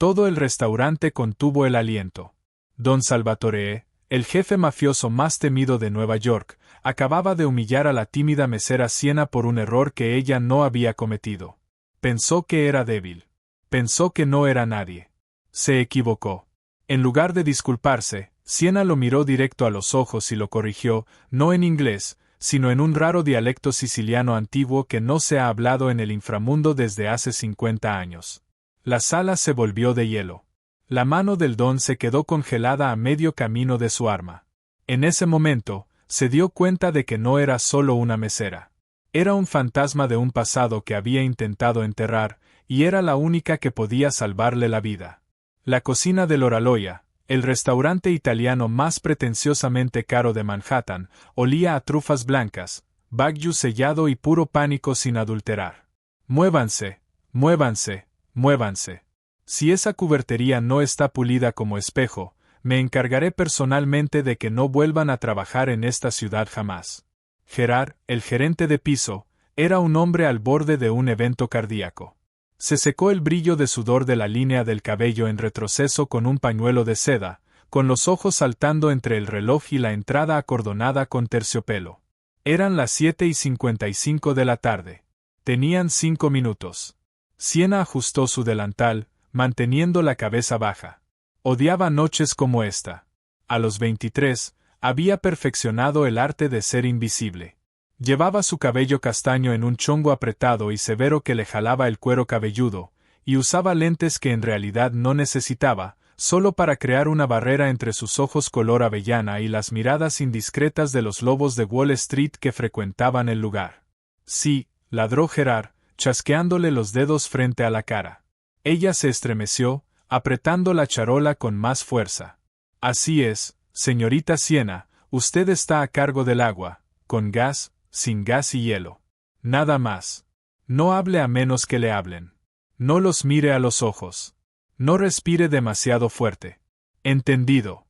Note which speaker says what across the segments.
Speaker 1: Todo el restaurante contuvo el aliento. Don Salvatore, el jefe mafioso más temido de Nueva York, acababa de humillar a la tímida mesera Siena por un error que ella no había cometido. Pensó que era débil. Pensó que no era nadie. Se equivocó. En lugar de disculparse, Siena lo miró directo a los ojos y lo corrigió, no en inglés, sino en un raro dialecto siciliano antiguo que no se ha hablado en el inframundo desde hace 50 años. La sala se volvió de hielo. La mano del don se quedó congelada a medio camino de su arma. En ese momento, se dio cuenta de que no era solo una mesera. Era un fantasma de un pasado que había intentado enterrar, y era la única que podía salvarle la vida. La cocina del Oraloya, el restaurante italiano más pretenciosamente caro de Manhattan, olía a trufas blancas, Wagyu sellado y puro pánico sin adulterar. Muévanse, muévanse, muévanse. Si esa cubertería no está pulida como espejo, me encargaré personalmente de que no vuelvan a trabajar en esta ciudad jamás. Gerard, el gerente de piso, era un hombre al borde de un evento cardíaco. Se secó el brillo de sudor de la línea del cabello en retroceso con un pañuelo de seda, con los ojos saltando entre el reloj y la entrada acordonada con terciopelo. Eran las 7:55 de la tarde. Tenían 5 minutos. Siena ajustó su delantal, manteniendo la cabeza baja. Odiaba noches como esta. A los 23, había perfeccionado el arte de ser invisible. Llevaba su cabello castaño en un chongo apretado y severo que le jalaba el cuero cabelludo, y usaba lentes que en realidad no necesitaba, solo para crear una barrera entre sus ojos color avellana y las miradas indiscretas de los lobos de Wall Street que frecuentaban el lugar. Sí, ladró Gerard, chasqueándole los dedos frente a la cara. Ella se estremeció, apretando la charola con más fuerza. Así es, señorita Siena, usted está a cargo del agua, con gas, sin gas y hielo. Nada más. No hable a menos que le hablen. No los mire a los ojos. No respire demasiado fuerte. ¿Entendido?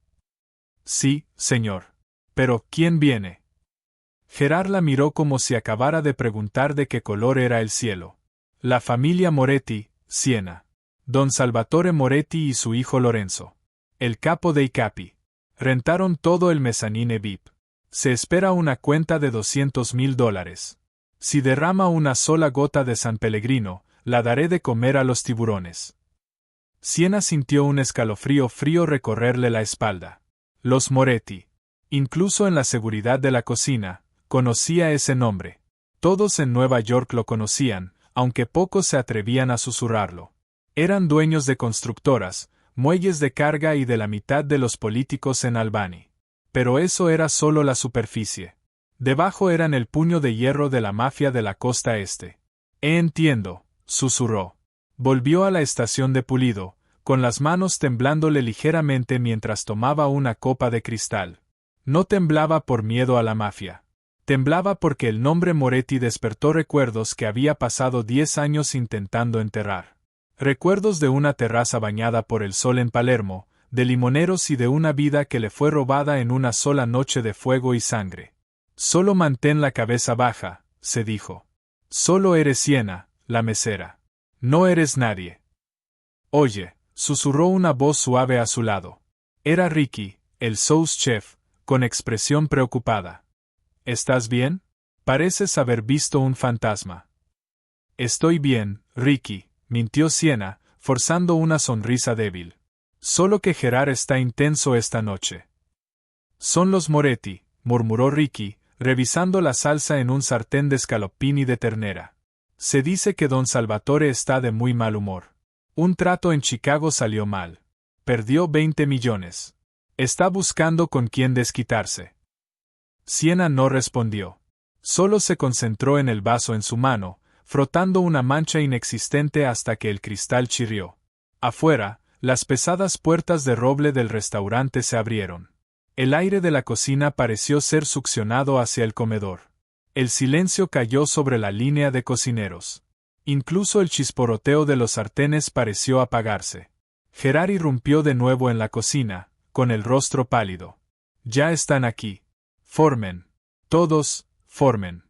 Speaker 1: Sí, señor. Pero, ¿quién viene? Gerard la miró como si acabara de preguntar de qué color era el cielo. La familia Moretti, Siena. Don Salvatore Moretti y su hijo Lorenzo. El capo dei capi. Rentaron todo el mezzanine VIP. Se espera una cuenta de $200,000. Si derrama una sola gota de San Pellegrino, la daré de comer a los tiburones. Siena sintió un escalofrío frío recorrerle la espalda. Los Moretti. Incluso en la seguridad de la cocina, conocía ese nombre. Todos en Nueva York lo conocían, aunque pocos se atrevían a susurrarlo. Eran dueños de constructoras, muelles de carga y de la mitad de los políticos en Albany. Pero eso era solo la superficie. Debajo eran el puño de hierro de la mafia de la costa este. Entiendo, susurró. Volvió a la estación de pulido, con las manos temblándole ligeramente mientras tomaba una copa de cristal. No temblaba por miedo a la mafia. Temblaba porque el nombre Moretti despertó recuerdos que había pasado 10 años intentando enterrar. Recuerdos de una terraza bañada por el sol en Palermo, de limoneros y de una vida que le fue robada en una sola noche de fuego y sangre. Solo mantén la cabeza baja, se dijo. Solo eres Siena, la mesera. No eres nadie. Oye, susurró una voz suave a su lado. Era Ricky, el sous chef, con expresión preocupada. ¿Estás bien? Pareces haber visto un fantasma. Estoy bien, Ricky, mintió Siena, forzando una sonrisa débil. Solo que Gerard está intenso esta noche. Son los Moretti, murmuró Ricky, revisando la salsa en un sartén de scaloppini de ternera. Se dice que don Salvatore está de muy mal humor. Un trato en Chicago salió mal. Perdió 20 millones. Está buscando con quién desquitarse. Siena no respondió. Solo se concentró en el vaso en su mano, frotando una mancha inexistente hasta que el cristal chirrió. Afuera, las pesadas puertas de roble del restaurante se abrieron. El aire de la cocina pareció ser succionado hacia el comedor. El silencio cayó sobre la línea de cocineros. Incluso el chisporroteo de los sartenes pareció apagarse. Gerard irrumpió de nuevo en la cocina, con el rostro pálido. Ya están aquí. Formen. Todos, formen.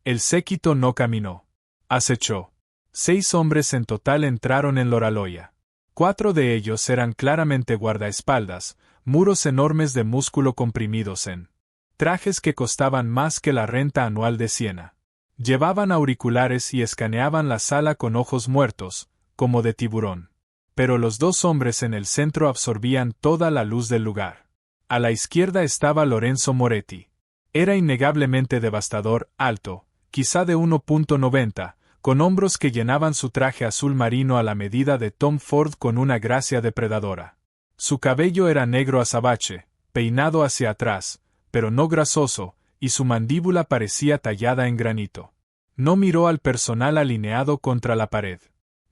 Speaker 1: El séquito no caminó. Acechó. 6 hombres en total entraron en Loraloya. 4 de ellos eran claramente guardaespaldas, muros enormes de músculo comprimidos en trajes que costaban más que la renta anual de Siena. Llevaban auriculares y escaneaban la sala con ojos muertos, como de tiburón. Pero los 2 hombres en el centro absorbían toda la luz del lugar. A la izquierda estaba Lorenzo Moretti. Era innegablemente devastador, alto, quizá de 1,90, con hombros que llenaban su traje azul marino a la medida de Tom Ford con una gracia depredadora. Su cabello era negro azabache, peinado hacia atrás, pero no grasoso, y su mandíbula parecía tallada en granito. No miró al personal alineado contra la pared.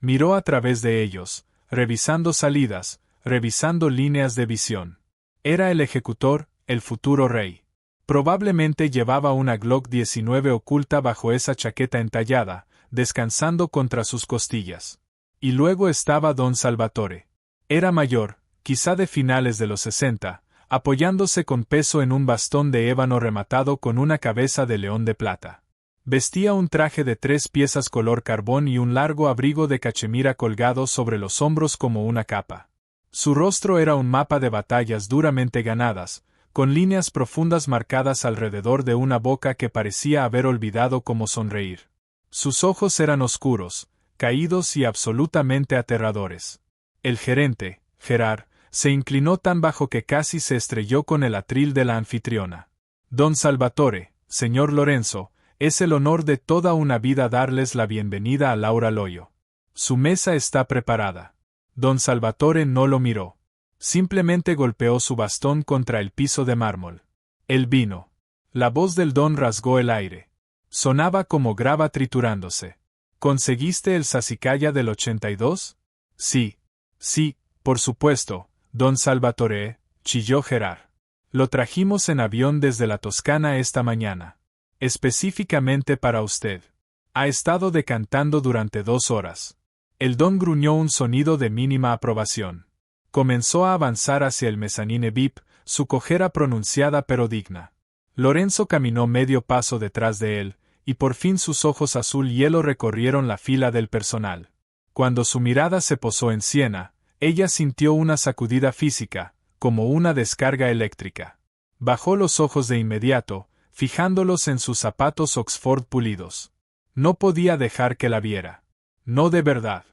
Speaker 1: Miró a través de ellos, revisando salidas, revisando líneas de visión. Era el ejecutor, el futuro rey. Probablemente llevaba una Glock 19 oculta bajo esa chaqueta entallada, descansando contra sus costillas. Y luego estaba Don Salvatore. Era mayor, quizá de finales de los 60, apoyándose con peso en un bastón de ébano rematado con una cabeza de león de plata. Vestía un traje de 3 piezas color carbón y un largo abrigo de cachemira colgado sobre los hombros como una capa. Su rostro era un mapa de batallas duramente ganadas, con líneas profundas marcadas alrededor de una boca que parecía haber olvidado cómo sonreír. Sus ojos eran oscuros, caídos y absolutamente aterradores. El gerente, Gerard, se inclinó tan bajo que casi se estrelló con el atril de la anfitriona. Don Salvatore, señor Lorenzo, es el honor de toda una vida darles la bienvenida a Laura Loyo. Su mesa está preparada. Don Salvatore no lo miró. Simplemente golpeó su bastón contra el piso de mármol. Él vino. La voz del don rasgó el aire. Sonaba como grava triturándose. ¿Conseguiste el sacicaya del 82? Sí. Sí, por supuesto, don Salvatore, chilló Gerard. Lo trajimos en avión desde la Toscana esta mañana. Específicamente para usted. Ha estado decantando durante 2 horas. El don gruñó un sonido de mínima aprobación. Comenzó a avanzar hacia el mezanine VIP, su cojera pronunciada pero digna. Lorenzo caminó medio paso detrás de él, y por fin sus ojos azul hielo recorrieron la fila del personal. Cuando su mirada se posó en Siena, ella sintió una sacudida física, como una descarga eléctrica. Bajó los ojos de inmediato, fijándolos en sus zapatos Oxford pulidos. No podía dejar que la viera. No de verdad.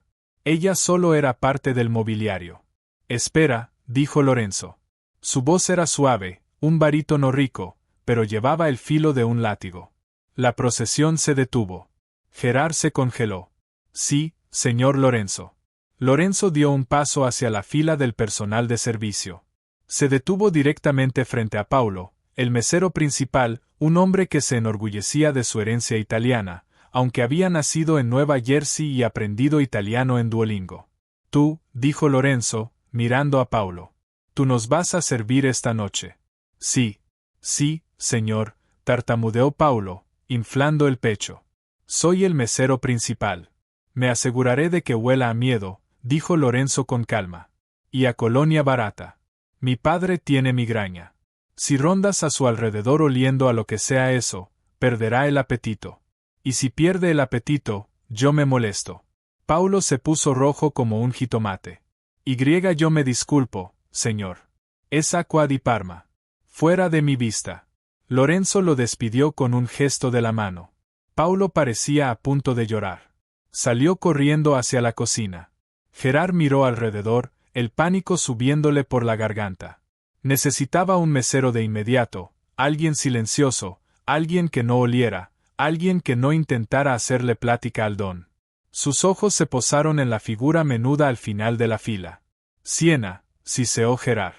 Speaker 1: Ella solo era parte del mobiliario. Espera, dijo Lorenzo. Su voz era suave, un barítono rico, pero llevaba el filo de un látigo. La procesión se detuvo. Gerard se congeló. Sí, señor Lorenzo. Lorenzo dio un paso hacia la fila del personal de servicio. Se detuvo directamente frente a Paulo, el mesero principal, un hombre que se enorgullecía de su herencia italiana, aunque había nacido en Nueva Jersey y aprendido italiano en Duolingo. Tú, dijo Lorenzo, mirando a Paulo. Tú nos vas a servir esta noche. Sí. Sí, señor, tartamudeó Paulo, inflando el pecho. Soy el mesero principal. Me aseguraré de que huela a miedo, dijo Lorenzo con calma. Y a colonia barata. Mi padre tiene migraña. Si rondas a su alrededor oliendo a lo que sea eso, perderá el apetito. Y si pierde el apetito, yo me molesto. Paulo se puso rojo como un jitomate. Yo me disculpo, señor. Es Acqua di Parma. Fuera de mi vista. Lorenzo lo despidió con un gesto de la mano. Paulo parecía a punto de llorar. Salió corriendo hacia la cocina. Gerard miró alrededor, el pánico subiéndole por la garganta. Necesitaba un mesero de inmediato, alguien silencioso, alguien que no oliera, alguien que no intentara hacerle plática al don. Sus ojos se posaron en la figura menuda al final de la fila. Siena, siseó Gerard.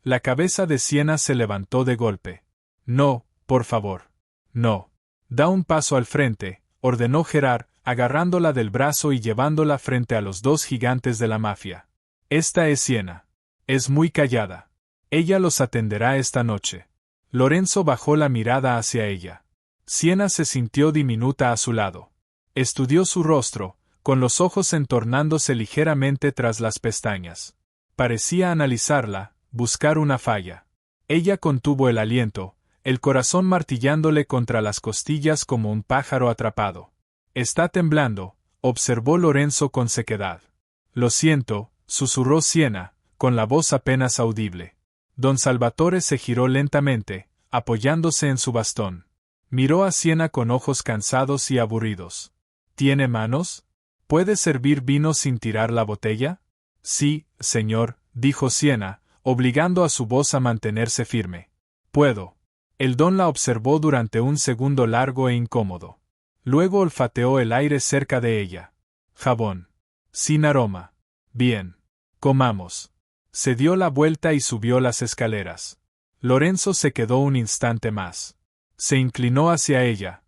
Speaker 1: La cabeza de Siena se levantó de golpe. No, por favor. No. Da un paso al frente, ordenó Gerard, agarrándola del brazo y llevándola frente a los 2 gigantes de la mafia. Esta es Siena. Es muy callada. Ella los atenderá esta noche. Lorenzo bajó la mirada hacia ella. Siena se sintió diminuta a su lado. Estudió su rostro, con los ojos entornándose ligeramente tras las pestañas. Parecía analizarla, buscar una falla. Ella contuvo el aliento, el corazón martillándole contra las costillas como un pájaro atrapado. Está temblando, observó Lorenzo con sequedad. Lo siento, susurró Siena, con la voz apenas audible. Don Salvatore se giró lentamente, apoyándose en su bastón. Miró a Siena con ojos cansados y aburridos. ¿Tiene manos? ¿Puede servir vino sin tirar la botella? Sí, señor, dijo Siena, obligando a su voz a mantenerse firme. Puedo. El don la observó durante un segundo largo e incómodo. Luego olfateó el aire cerca de ella. Jabón. Sin aroma. Bien. Comamos. Se dio la vuelta y subió las escaleras. Lorenzo se quedó un instante más. Se inclinó hacia ella,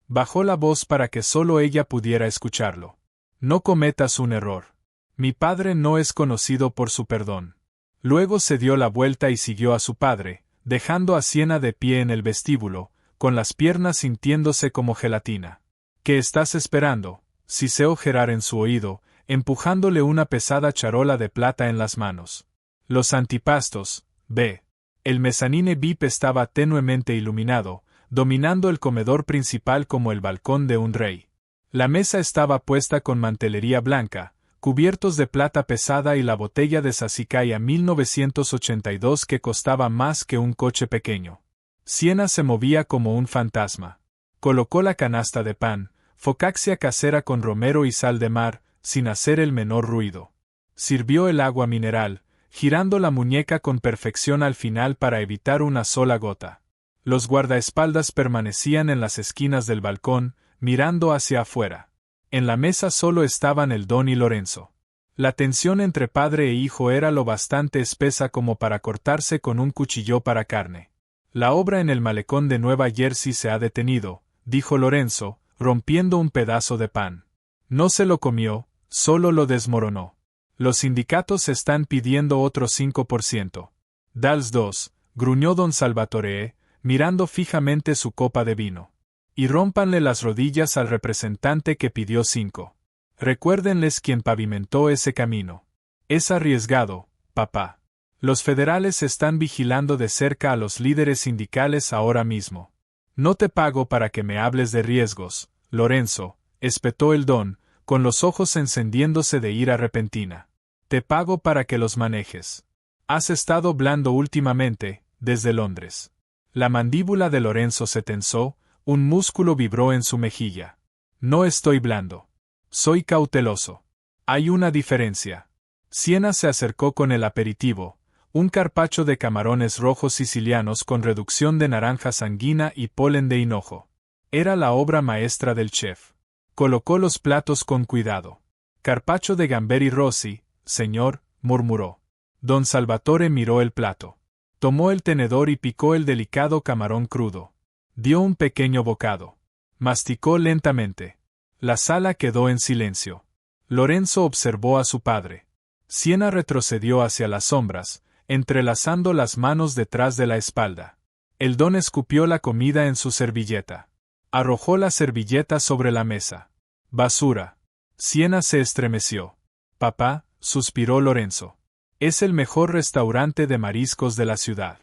Speaker 1: bajó la voz para que solo ella pudiera escucharlo. No cometas un error. Mi padre no es conocido por su perdón. Luego se dio la vuelta y siguió a su padre, dejando a Siena de pie en el vestíbulo, con las piernas sintiéndose como gelatina. ¿Qué estás esperando?, siseó Gerard en su oído, empujándole una pesada charola de plata en las manos. Los antipastos, ve. El mezanine VIP estaba tenuemente iluminado, dominando el comedor principal como el balcón de un rey. La mesa estaba puesta con mantelería blanca, cubiertos de plata pesada y la botella de Sassicaia 1982 que costaba más que un coche pequeño. Siena se movía como un fantasma. Colocó la canasta de pan, focaccia casera con romero y sal de mar, sin hacer el menor ruido. Sirvió el agua mineral, girando la muñeca con perfección al final para evitar una sola gota. Los guardaespaldas permanecían en las esquinas del balcón, mirando hacia afuera. En la mesa solo estaban el don y Lorenzo. La tensión entre padre e hijo era lo bastante espesa como para cortarse con un cuchillo para carne. La obra en el malecón de Nueva Jersey se ha detenido, dijo Lorenzo, rompiendo un pedazo de pan. No se lo comió, solo lo desmoronó. Los sindicatos están pidiendo otro 5%. Dals 2, gruñó don Salvatore, mirando fijamente su copa de vino. Y rómpanle las rodillas al representante que pidió 5. Recuérdenles quién pavimentó ese camino. Es arriesgado, papá. Los federales están vigilando de cerca a los líderes sindicales ahora mismo. No te pago para que me hables de riesgos, Lorenzo, espetó el don, con los ojos encendiéndose de ira repentina. Te pago para que los manejes. Has estado blando últimamente, desde Londres. La mandíbula de Lorenzo se tensó, un músculo vibró en su mejilla. No estoy blando. Soy cauteloso. Hay una diferencia. Siena se acercó con el aperitivo, un carpaccio de camarones rojos sicilianos con reducción de naranja sanguina y polen de hinojo. Era la obra maestra del chef. Colocó los platos con cuidado. Carpaccio de gamberi rossi, señor, murmuró. Don Salvatore miró el plato. Tomó el tenedor y picó el delicado camarón crudo. Dio un pequeño bocado. Masticó lentamente. La sala quedó en silencio. Lorenzo observó a su padre. Siena retrocedió hacia las sombras, entrelazando las manos detrás de la espalda. El don escupió la comida en su servilleta. Arrojó la servilleta sobre la mesa. Basura. Siena se estremeció. Papá, suspiró Lorenzo. Es el mejor restaurante de mariscos de la ciudad.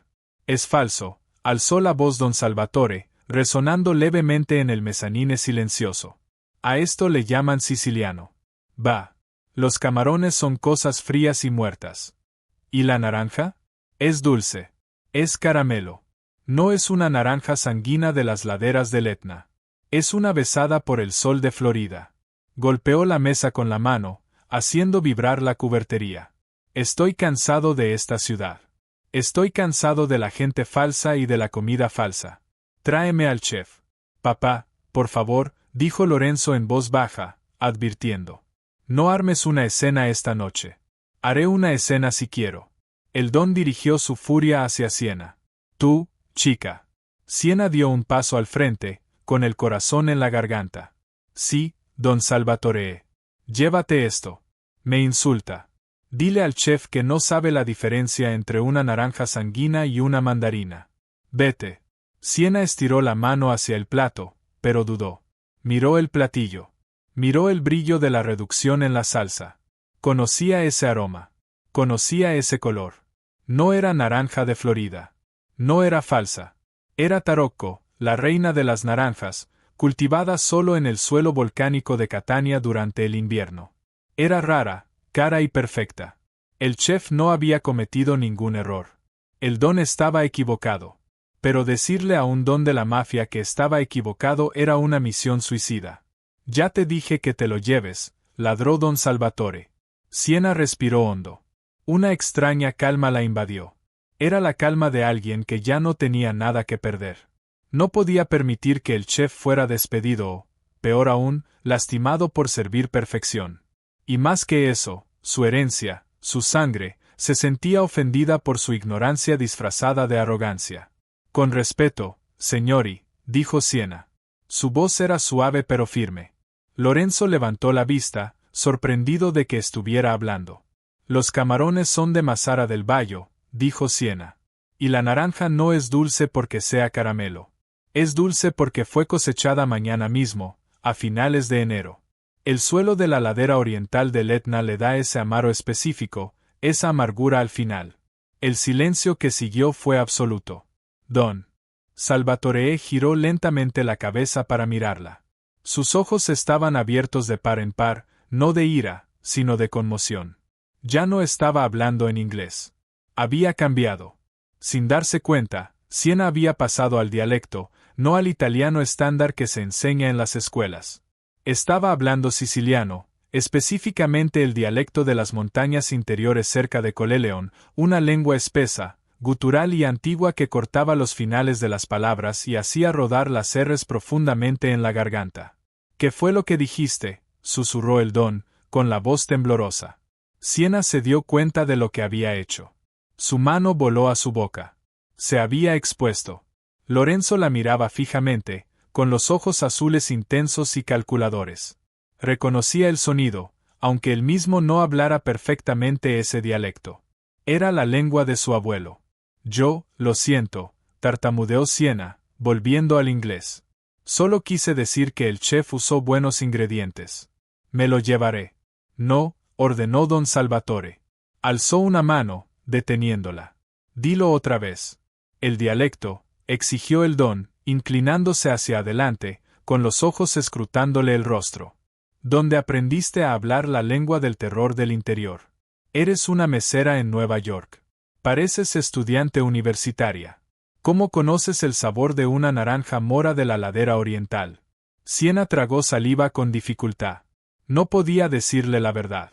Speaker 1: Es falso, alzó la voz don Salvatore, resonando levemente en el mezanine silencioso. A esto le llaman siciliano. Bah. Los camarones son cosas frías y muertas. ¿Y la naranja? Es dulce. Es caramelo. No es una naranja sanguina de las laderas del Etna. Es una besada por el sol de Florida. Golpeó la mesa con la mano, haciendo vibrar la cubertería. Estoy cansado de esta ciudad. Estoy cansado de la gente falsa y de la comida falsa. Tráeme al chef. Papá, por favor, dijo Lorenzo en voz baja, advirtiendo. No armes una escena esta noche. Haré una escena si quiero. El don dirigió su furia hacia Siena. Tú, chica. Siena dio un paso al frente, con el corazón en la garganta. Sí, don Salvatore. Llévate esto. Me insulta. Dile al chef que no sabe la diferencia entre una naranja sanguina y una mandarina. Vete. Siena estiró la mano hacia el plato, pero dudó. Miró el platillo. Miró el brillo de la reducción en la salsa. Conocía ese aroma. Conocía ese color. No era naranja de Florida. No era falsa. Era Tarocco, la reina de las naranjas, cultivada solo en el suelo volcánico de Catania durante el invierno. Era rara, cara y perfecta. El chef no había cometido ningún error. El don estaba equivocado. Pero decirle a un don de la mafia que estaba equivocado era una misión suicida. Ya te dije que te lo lleves, ladró don Salvatore. Siena respiró hondo. Una extraña calma la invadió. Era la calma de alguien que ya no tenía nada que perder. No podía permitir que el chef fuera despedido o, peor aún, lastimado por servir perfección. Y más que eso, su herencia, su sangre, se sentía ofendida por su ignorancia disfrazada de arrogancia. Con respeto, señori, dijo Siena. Su voz era suave pero firme. Lorenzo levantó la vista, sorprendido de que estuviera hablando. Los camarones son de Mazara del Vallo, dijo Siena. Y la naranja no es dulce porque sea caramelo. Es dulce porque fue cosechada mañana mismo, a finales de enero. El suelo de la ladera oriental del Etna le da ese amaro específico, esa amargura al final. El silencio que siguió fue absoluto. Don Salvatore giró lentamente la cabeza para mirarla. Sus ojos estaban abiertos de par en par, no de ira, sino de conmoción. Ya no estaba hablando en inglés. Había cambiado. Sin darse cuenta, Siena había pasado al dialecto, no al italiano estándar que se enseña en las escuelas. Estaba hablando siciliano, específicamente el dialecto de las montañas interiores cerca de Coleleon, una lengua espesa, gutural y antigua que cortaba los finales de las palabras y hacía rodar las r's profundamente en la garganta. ¿Qué fue lo que dijiste?, susurró el don, con la voz temblorosa. Siena se dio cuenta de lo que había hecho. Su mano voló a su boca. Se había expuesto. Lorenzo la miraba fijamente, con los ojos azules intensos y calculadores. Reconocía el sonido, aunque él mismo no hablara perfectamente ese dialecto. Era la lengua de su abuelo. Yo, lo siento, tartamudeó Siena, volviendo al inglés. Solo quise decir que el chef usó buenos ingredientes. Me lo llevaré. No, ordenó don Salvatore. Alzó una mano, deteniéndola. Dilo otra vez. El dialecto, exigió el don, inclinándose hacia adelante, con los ojos escrutándole el rostro. ¿Dónde aprendiste a hablar la lengua del terror del interior? Eres una mesera en Nueva York. Pareces estudiante universitaria. ¿Cómo conoces el sabor de una naranja mora de la ladera oriental? Siena tragó saliva con dificultad. No podía decirle la verdad.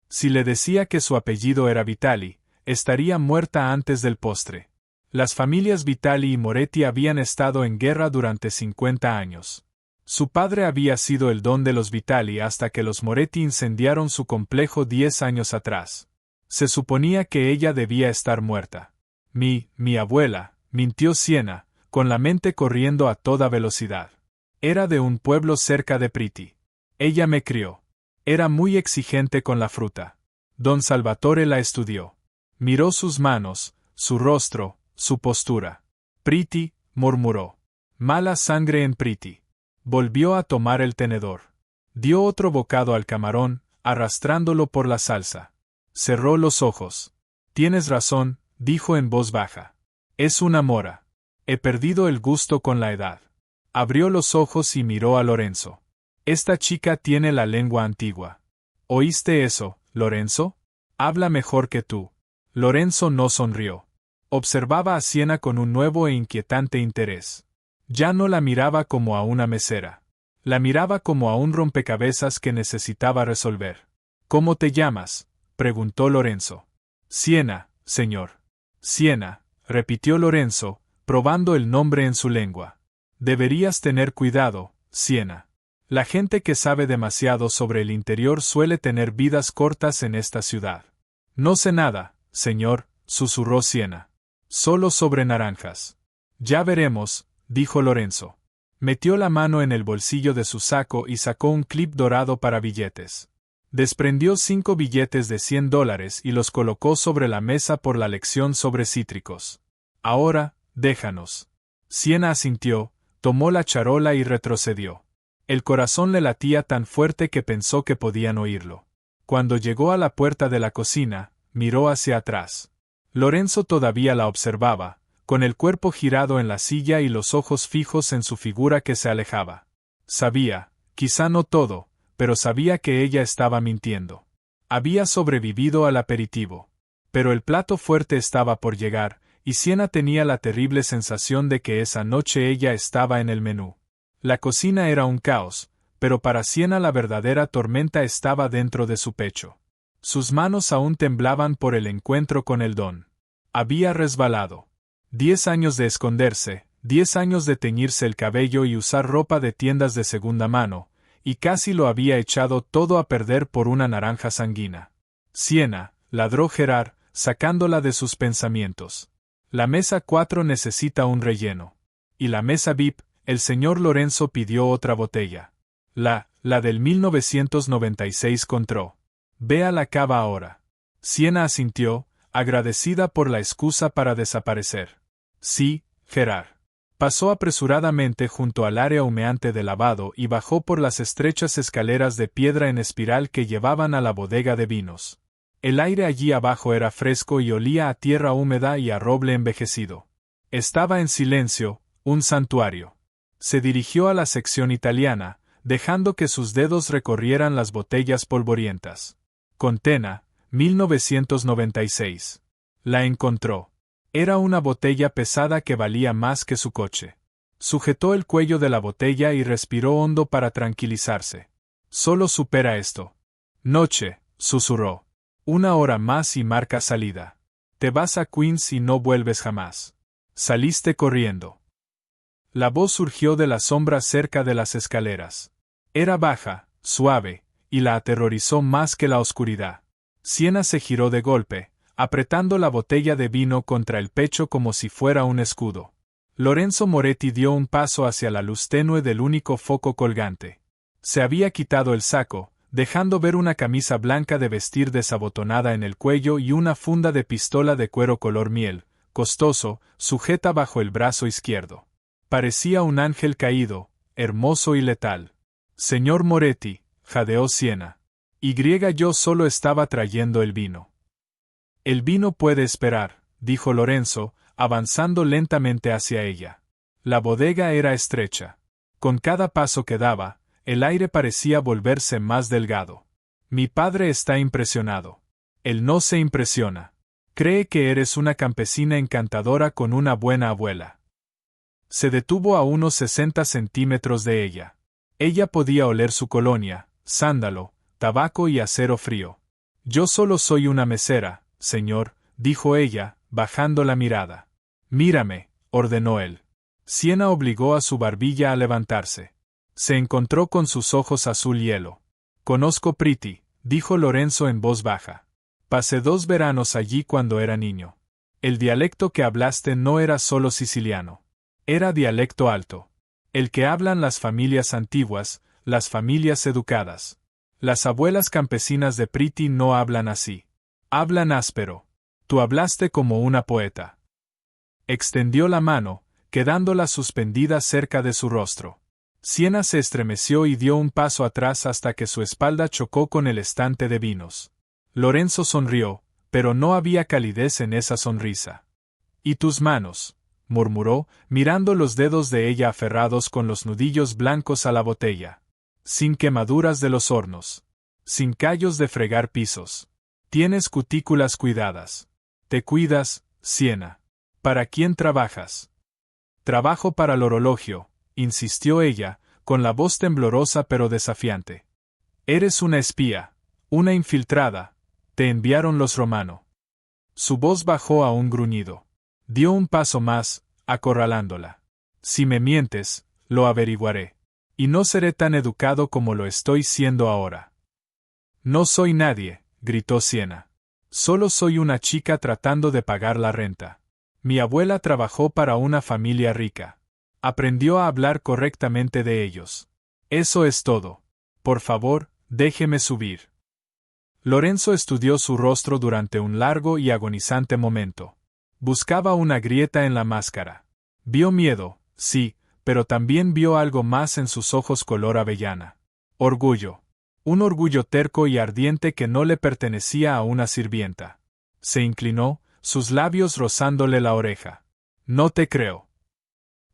Speaker 1: Si le decía que su apellido era Vitali, estaría muerta antes del postre. Las familias Vitali y Moretti habían estado en guerra durante 50 años. Su padre había sido el don de los Vitali hasta que los Moretti incendiaron su complejo 10 años atrás. Se suponía que ella debía estar muerta. Mi abuela, mintió Siena, con la mente corriendo a toda velocidad. Era de un pueblo cerca de Priti. Ella me crió. Era muy exigente con la fruta. Don Salvatore la estudió. Miró sus manos, su rostro, su postura. Priti, murmuró. Mala sangre en Priti. Volvió a tomar el tenedor. Dio otro bocado al camarón, arrastrándolo por la salsa. Cerró los ojos. Tienes razón, dijo en voz baja. Es una mora. He perdido el gusto con la edad. Abrió los ojos y miró a Lorenzo. Esta chica tiene la lengua antigua. ¿Oíste eso, Lorenzo? Habla mejor que tú. Lorenzo no sonrió. Observaba a Siena con un nuevo e inquietante interés. Ya no la miraba como a una mesera. La miraba como a un rompecabezas que necesitaba resolver. ¿Cómo te llamas?, preguntó Lorenzo. Siena, señor. Siena, repitió Lorenzo, probando el nombre en su lengua. Deberías tener cuidado, Siena. La gente que sabe demasiado sobre el interior suele tener vidas cortas en esta ciudad. No sé nada, señor, susurró Siena. Solo sobre naranjas. Ya veremos, dijo Lorenzo. Metió la mano en el bolsillo de su saco y sacó un clip dorado para billetes. Desprendió 5 billetes de $100 y los colocó sobre la mesa por la lección sobre cítricos. Ahora, déjanos. Siena asintió, tomó la charola y retrocedió. El corazón le latía tan fuerte que pensó que podían oírlo. Cuando llegó a la puerta de la cocina, miró hacia atrás. Lorenzo todavía la observaba, con el cuerpo girado en la silla y los ojos fijos en su figura que se alejaba. Sabía, quizá no todo, pero sabía que ella estaba mintiendo. Había sobrevivido al aperitivo. Pero el plato fuerte estaba por llegar, y Siena tenía la terrible sensación de que esa noche ella estaba en el menú. La cocina era un caos, pero para Siena la verdadera tormenta estaba dentro de su pecho. Sus manos aún temblaban por el encuentro con el don. Había resbalado. 10 años de esconderse, 10 años de teñirse el cabello y usar ropa de tiendas de segunda mano, y casi lo había echado todo a perder por una naranja sanguina. Siena, ladró Gerard, sacándola de sus pensamientos. La mesa 4 necesita un relleno. Y la mesa VIP, el señor Lorenzo pidió otra botella. La del 1996 contró. Ve a la cava ahora. Siena asintió, agradecida por la excusa para desaparecer. Sí, Gerard. Pasó apresuradamente junto al área humeante de lavado y bajó por las estrechas escaleras de piedra en espiral que llevaban a la bodega de vinos. El aire allí abajo era fresco y olía a tierra húmeda y a roble envejecido. Estaba en silencio, un santuario. Se dirigió a la sección italiana, dejando que sus dedos recorrieran las botellas polvorientas. Contena, 1996. La encontró. Era una botella pesada que valía más que su coche. Sujetó el cuello de la botella y respiró hondo para tranquilizarse. Solo supera esto. Noche, susurró. 1 hora más y marca salida. Te vas a Queens y no vuelves jamás. Saliste corriendo. La voz surgió de la sombra cerca de las escaleras. Era baja, suave, y la aterrorizó más que la oscuridad. Siena se giró de golpe, apretando la botella de vino contra el pecho como si fuera un escudo. Lorenzo Moretti dio un paso hacia la luz tenue del único foco colgante. Se había quitado el saco, dejando ver una camisa blanca de vestir desabotonada en el cuello y una funda de pistola de cuero color miel, costoso, sujeta bajo el brazo izquierdo. Parecía un ángel caído, hermoso y letal. Señor Moretti, jadeó Siena. Yo solo estaba trayendo el vino. El vino puede esperar, dijo Lorenzo, avanzando lentamente hacia ella. La bodega era estrecha. Con cada paso que daba, el aire parecía volverse más delgado. Mi padre está impresionado. Él no se impresiona. Cree que eres una campesina encantadora con una buena abuela. Se detuvo a unos 60 centímetros de ella. Ella podía oler su colonia, sándalo, tabaco y acero frío. Yo solo soy una mesera, señor, dijo ella, bajando la mirada. Mírame, ordenó él. Siena obligó a su barbilla a levantarse. Se encontró con sus ojos azul hielo. Conozco Priti, dijo Lorenzo en voz baja. Pasé 2 veranos allí cuando era niño. El dialecto que hablaste no era solo siciliano. Era dialecto alto. El que hablan las familias antiguas, las familias educadas. Las abuelas campesinas de Priti no hablan así. Hablan áspero. Tú hablaste como una poeta. Extendió la mano, quedándola suspendida cerca de su rostro. Siena se estremeció y dio un paso atrás hasta que su espalda chocó con el estante de vinos. Lorenzo sonrió, pero no había calidez en esa sonrisa. ¿Y tus manos?, murmuró, mirando los dedos de ella aferrados con los nudillos blancos a la botella. Sin quemaduras de los hornos. Sin callos de fregar pisos. Tienes cutículas cuidadas. Te cuidas, Siena. ¿Para quién trabajas? Trabajo para el horologio, insistió ella, con la voz temblorosa pero desafiante. Eres una espía, una infiltrada. Te enviaron los Romano. Su voz bajó a un gruñido. Dio un paso más, acorralándola. Si me mientes, lo averiguaré. Y no seré tan educado como lo estoy siendo ahora. No soy nadie, gritó Siena. Solo soy una chica tratando de pagar la renta. Mi abuela trabajó para una familia rica. Aprendió a hablar correctamente de ellos. Eso es todo. Por favor, déjeme subir. Lorenzo estudió su rostro durante un largo y agonizante momento. Buscaba una grieta en la máscara. Vio miedo, sí, pero también vio algo más en sus ojos color avellana. Orgullo. Un orgullo terco y ardiente que no le pertenecía a una sirvienta. Se inclinó, sus labios rozándole la oreja. No te creo.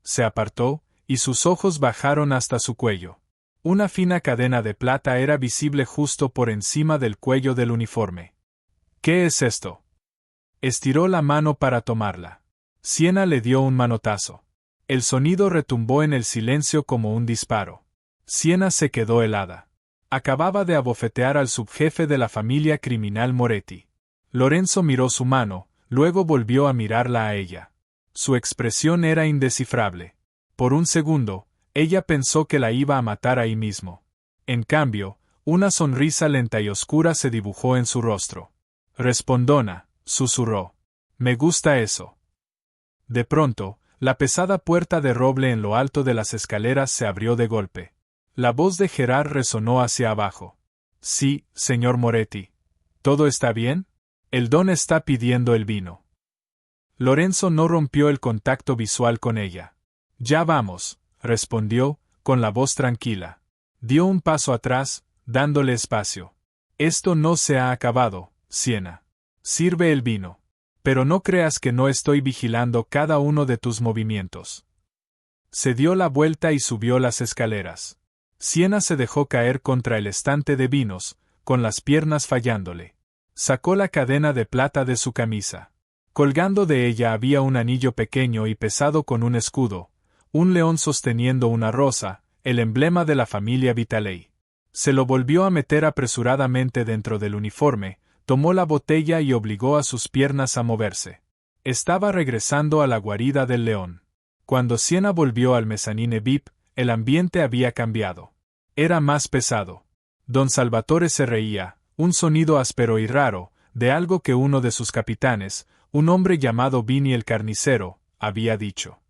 Speaker 1: Se apartó, y sus ojos bajaron hasta su cuello. Una fina cadena de plata era visible justo por encima del cuello del uniforme. ¿Qué es esto? Estiró la mano para tomarla. Siena le dio un manotazo. El sonido retumbó en el silencio como un disparo. Siena se quedó helada. Acababa de abofetear al subjefe de la familia criminal Moretti. Lorenzo miró su mano, luego volvió a mirarla a ella. Su expresión era indescifrable. Por un segundo, ella pensó que la iba a matar ahí mismo. En cambio, una sonrisa lenta y oscura se dibujó en su rostro. Respondona, susurró. Me gusta eso. De pronto, la pesada puerta de roble en lo alto de las escaleras se abrió de golpe. La voz de Gerard resonó hacia abajo. Sí, señor Moretti. ¿Todo está bien? El don está pidiendo el vino. Lorenzo no rompió el contacto visual con ella. Ya vamos, respondió, con la voz tranquila. Dio un paso atrás, dándole espacio. Esto no se ha acabado, Siena. Sirve el vino. Pero no creas que no estoy vigilando cada uno de tus movimientos. Se dio la vuelta y subió las escaleras. Siena se dejó caer contra el estante de vinos, con las piernas fallándole. Sacó la cadena de plata de su camisa. Colgando de ella había un anillo pequeño y pesado con un escudo, un león sosteniendo una rosa, el emblema de la familia Vitaley. Se lo volvió a meter apresuradamente dentro del uniforme, tomó la botella y obligó a sus piernas a moverse. Estaba regresando a la guarida del león. Cuando Siena volvió al mezanine VIP, el ambiente había cambiado. Era más pesado. Don Salvatore se reía, un sonido áspero y raro, de algo que uno de sus capitanes, un hombre llamado Vini el carnicero, había dicho.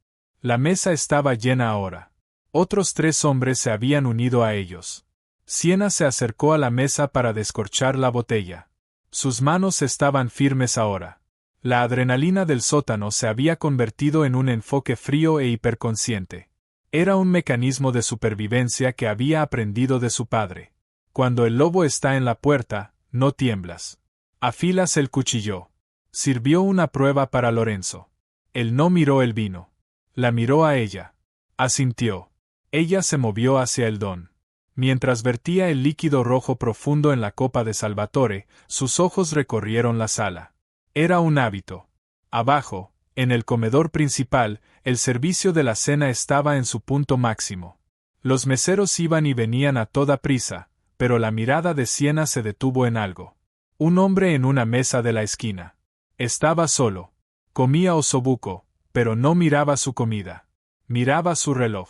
Speaker 1: La mesa estaba llena ahora. Otros 3 hombres se habían unido a ellos. Siena se acercó a la mesa para descorchar la botella. Sus manos estaban firmes ahora. La adrenalina del sótano se había convertido en un enfoque frío e hiperconsciente. Era un mecanismo de supervivencia que había aprendido de su padre. Cuando el lobo está en la puerta, no tiemblas. Afilas el cuchillo. Sirvió una prueba para Lorenzo. Él no miró el vino. La miró a ella. Asintió. Ella se movió hacia el don. Mientras vertía el líquido rojo profundo en la copa de Salvatore, sus ojos recorrieron la sala. Era un hábito. Abajo, en el comedor principal, el servicio de la cena estaba en su punto máximo. Los meseros iban y venían a toda prisa, pero la mirada de Siena se detuvo en algo. Un hombre en una mesa de la esquina. Estaba solo. Comía osobuco, pero no miraba su comida. Miraba su reloj.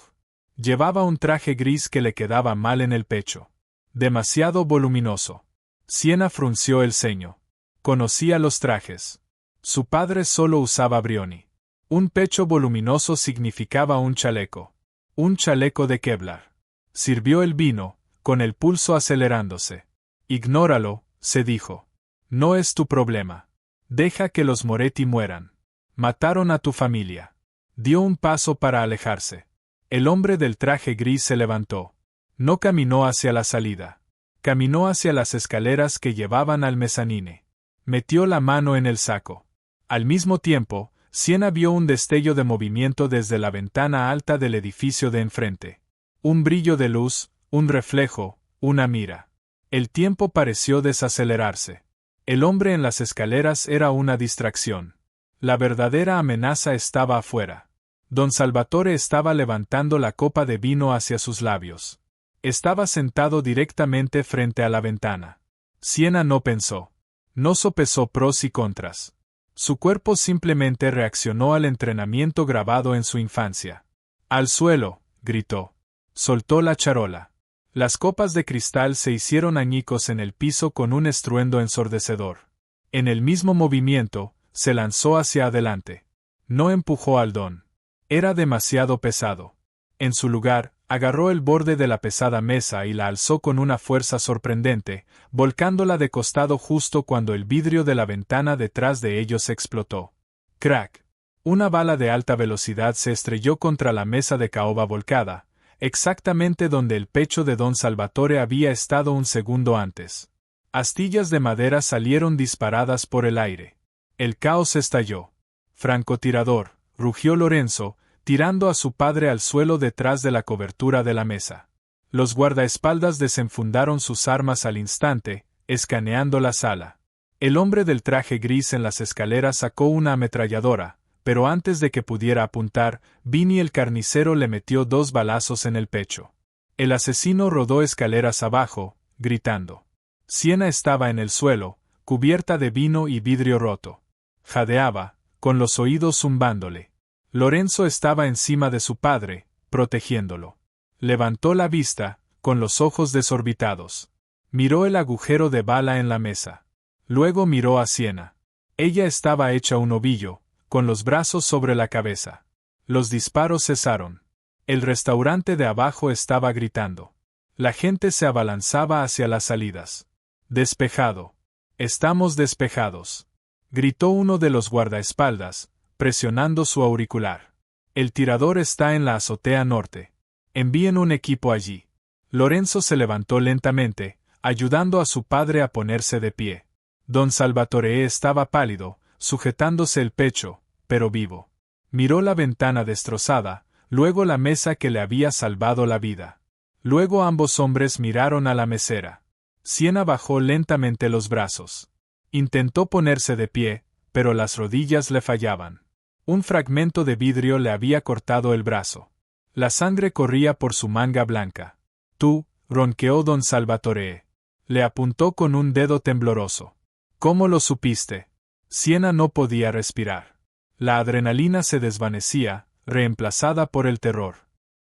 Speaker 1: Llevaba un traje gris que le quedaba mal en el pecho. Demasiado voluminoso. Siena frunció el ceño. Conocía los trajes. Su padre solo usaba Brioni. Un pecho voluminoso significaba un chaleco. Un chaleco de Kevlar. Sirvió el vino, con el pulso acelerándose. Ignóralo, se dijo. No es tu problema. Deja que los Moretti mueran. Mataron a tu familia. Dio un paso para alejarse. El hombre del traje gris se levantó. No caminó hacia la salida. Caminó hacia las escaleras que llevaban al mezanine. Metió la mano en el saco. Al mismo tiempo, Siena vio un destello de movimiento desde la ventana alta del edificio de enfrente. Un brillo de luz, un reflejo, una mira. El tiempo pareció desacelerarse. El hombre en las escaleras era una distracción. La verdadera amenaza estaba afuera. Don Salvatore estaba levantando la copa de vino hacia sus labios. Estaba sentado directamente frente a la ventana. Siena no pensó. No sopesó pros y contras. Su cuerpo simplemente reaccionó al entrenamiento grabado en su infancia. ¡Al suelo!, gritó. Soltó la charola. Las copas de cristal se hicieron añicos en el piso con un estruendo ensordecedor. En el mismo movimiento, se lanzó hacia adelante. No empujó al don. Era demasiado pesado. En su lugar, agarró el borde de la pesada mesa y la alzó con una fuerza sorprendente, volcándola de costado justo cuando el vidrio de la ventana detrás de ellos explotó. ¡Crack! Una bala de alta velocidad se estrelló contra la mesa de caoba volcada, exactamente donde el pecho de don Salvatore había estado un segundo antes. Astillas de madera salieron disparadas por el aire. El caos estalló. Francotirador, rugió Lorenzo, tirando a su padre al suelo detrás de la cobertura de la mesa. Los guardaespaldas desenfundaron sus armas al instante, escaneando la sala. El hombre del traje gris en las escaleras sacó una ametralladora, pero antes de que pudiera apuntar, Vinny el carnicero le metió 2 balazos en el pecho. El asesino rodó escaleras abajo, gritando. Siena estaba en el suelo, cubierta de vino y vidrio roto. Jadeaba, con los oídos zumbándole. Lorenzo estaba encima de su padre, protegiéndolo. Levantó la vista, con los ojos desorbitados. Miró el agujero de bala en la mesa. Luego miró a Siena. Ella estaba hecha un ovillo, con los brazos sobre la cabeza. Los disparos cesaron. El restaurante de abajo estaba gritando. La gente se abalanzaba hacia las salidas. Despejado. Estamos despejados. Gritó uno de los guardaespaldas, presionando su auricular. El tirador está en la azotea norte. Envíen un equipo allí. Lorenzo se levantó lentamente, ayudando a su padre a ponerse de pie. Don Salvatore estaba pálido, sujetándose el pecho, pero vivo. Miró la ventana destrozada, luego la mesa que le había salvado la vida. Luego ambos hombres miraron a la mesera. Siena bajó lentamente los brazos. Intentó ponerse de pie, pero las rodillas le fallaban. Un fragmento de vidrio le había cortado el brazo. La sangre corría por su manga blanca. Tú, ronqueó don Salvatore. Le apuntó con un dedo tembloroso. ¿Cómo lo supiste? Siena no podía respirar. La adrenalina se desvanecía, reemplazada por el terror.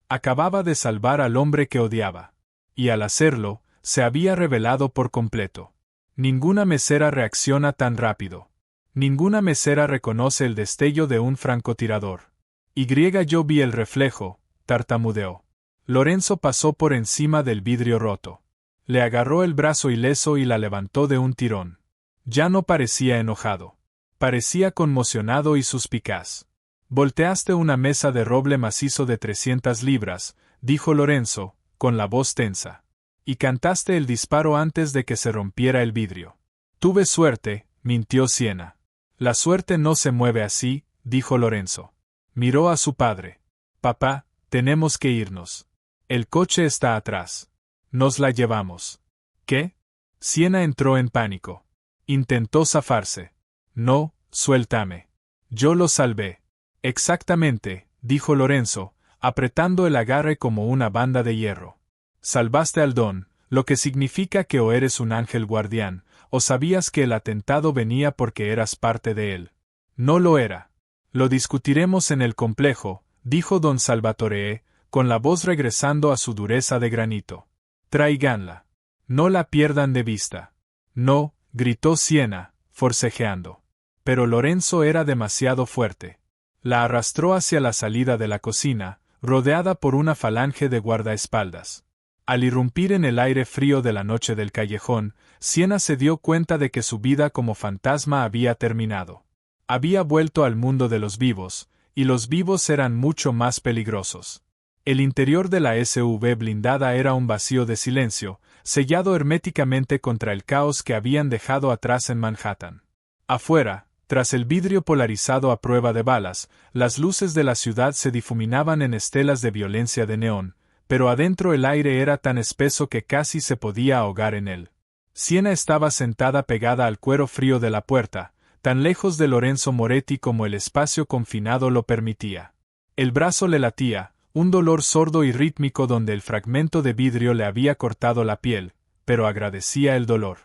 Speaker 1: Acababa de salvar al hombre que odiaba. Y al hacerlo, se había revelado por completo. Ninguna mesera reacciona tan rápido. Ninguna mesera reconoce el destello de un francotirador. Yo vi el reflejo, tartamudeó. Lorenzo pasó por encima del vidrio roto. Le agarró el brazo ileso y la levantó de un tirón. Ya no parecía enojado. Parecía conmocionado y suspicaz. Volteaste una mesa de roble macizo de 300 libras, dijo Lorenzo, con la voz tensa. Y cantaste el disparo antes de que se rompiera el vidrio. Tuve suerte, mintió Siena. La suerte no se mueve así, dijo Lorenzo. Miró a su padre. Papá, tenemos que irnos. El coche está atrás. Nos la llevamos. ¿Qué? Siena entró en pánico. Intentó zafarse. No, suéltame. Yo lo salvé. Exactamente, dijo Lorenzo, apretando el agarre como una banda de hierro. Salvaste al don, lo que significa que o eres un ángel guardián, o sabías que el atentado venía porque eras parte de él. No lo era. Lo discutiremos en el complejo, dijo don Salvatore, con la voz regresando a su dureza de granito. Tráiganla. No la pierdan de vista. No, gritó Siena, forcejeando. Pero Lorenzo era demasiado fuerte. La arrastró hacia la salida de la cocina, rodeada por una falange de guardaespaldas. Al irrumpir en el aire frío de la noche del callejón, Siena se dio cuenta de que su vida como fantasma había terminado. Había vuelto al mundo de los vivos, y los vivos eran mucho más peligrosos. El interior de la SUV blindada era un vacío de silencio, sellado herméticamente contra el caos que habían dejado atrás en Manhattan. Afuera, tras el vidrio polarizado a prueba de balas, las luces de la ciudad se difuminaban en estelas de violencia de neón, pero adentro el aire era tan espeso que casi se podía ahogar en él. Siena estaba sentada pegada al cuero frío de la puerta, tan lejos de Lorenzo Moretti como el espacio confinado lo permitía. El brazo le latía, un dolor sordo y rítmico donde el fragmento de vidrio le había cortado la piel, pero agradecía el dolor.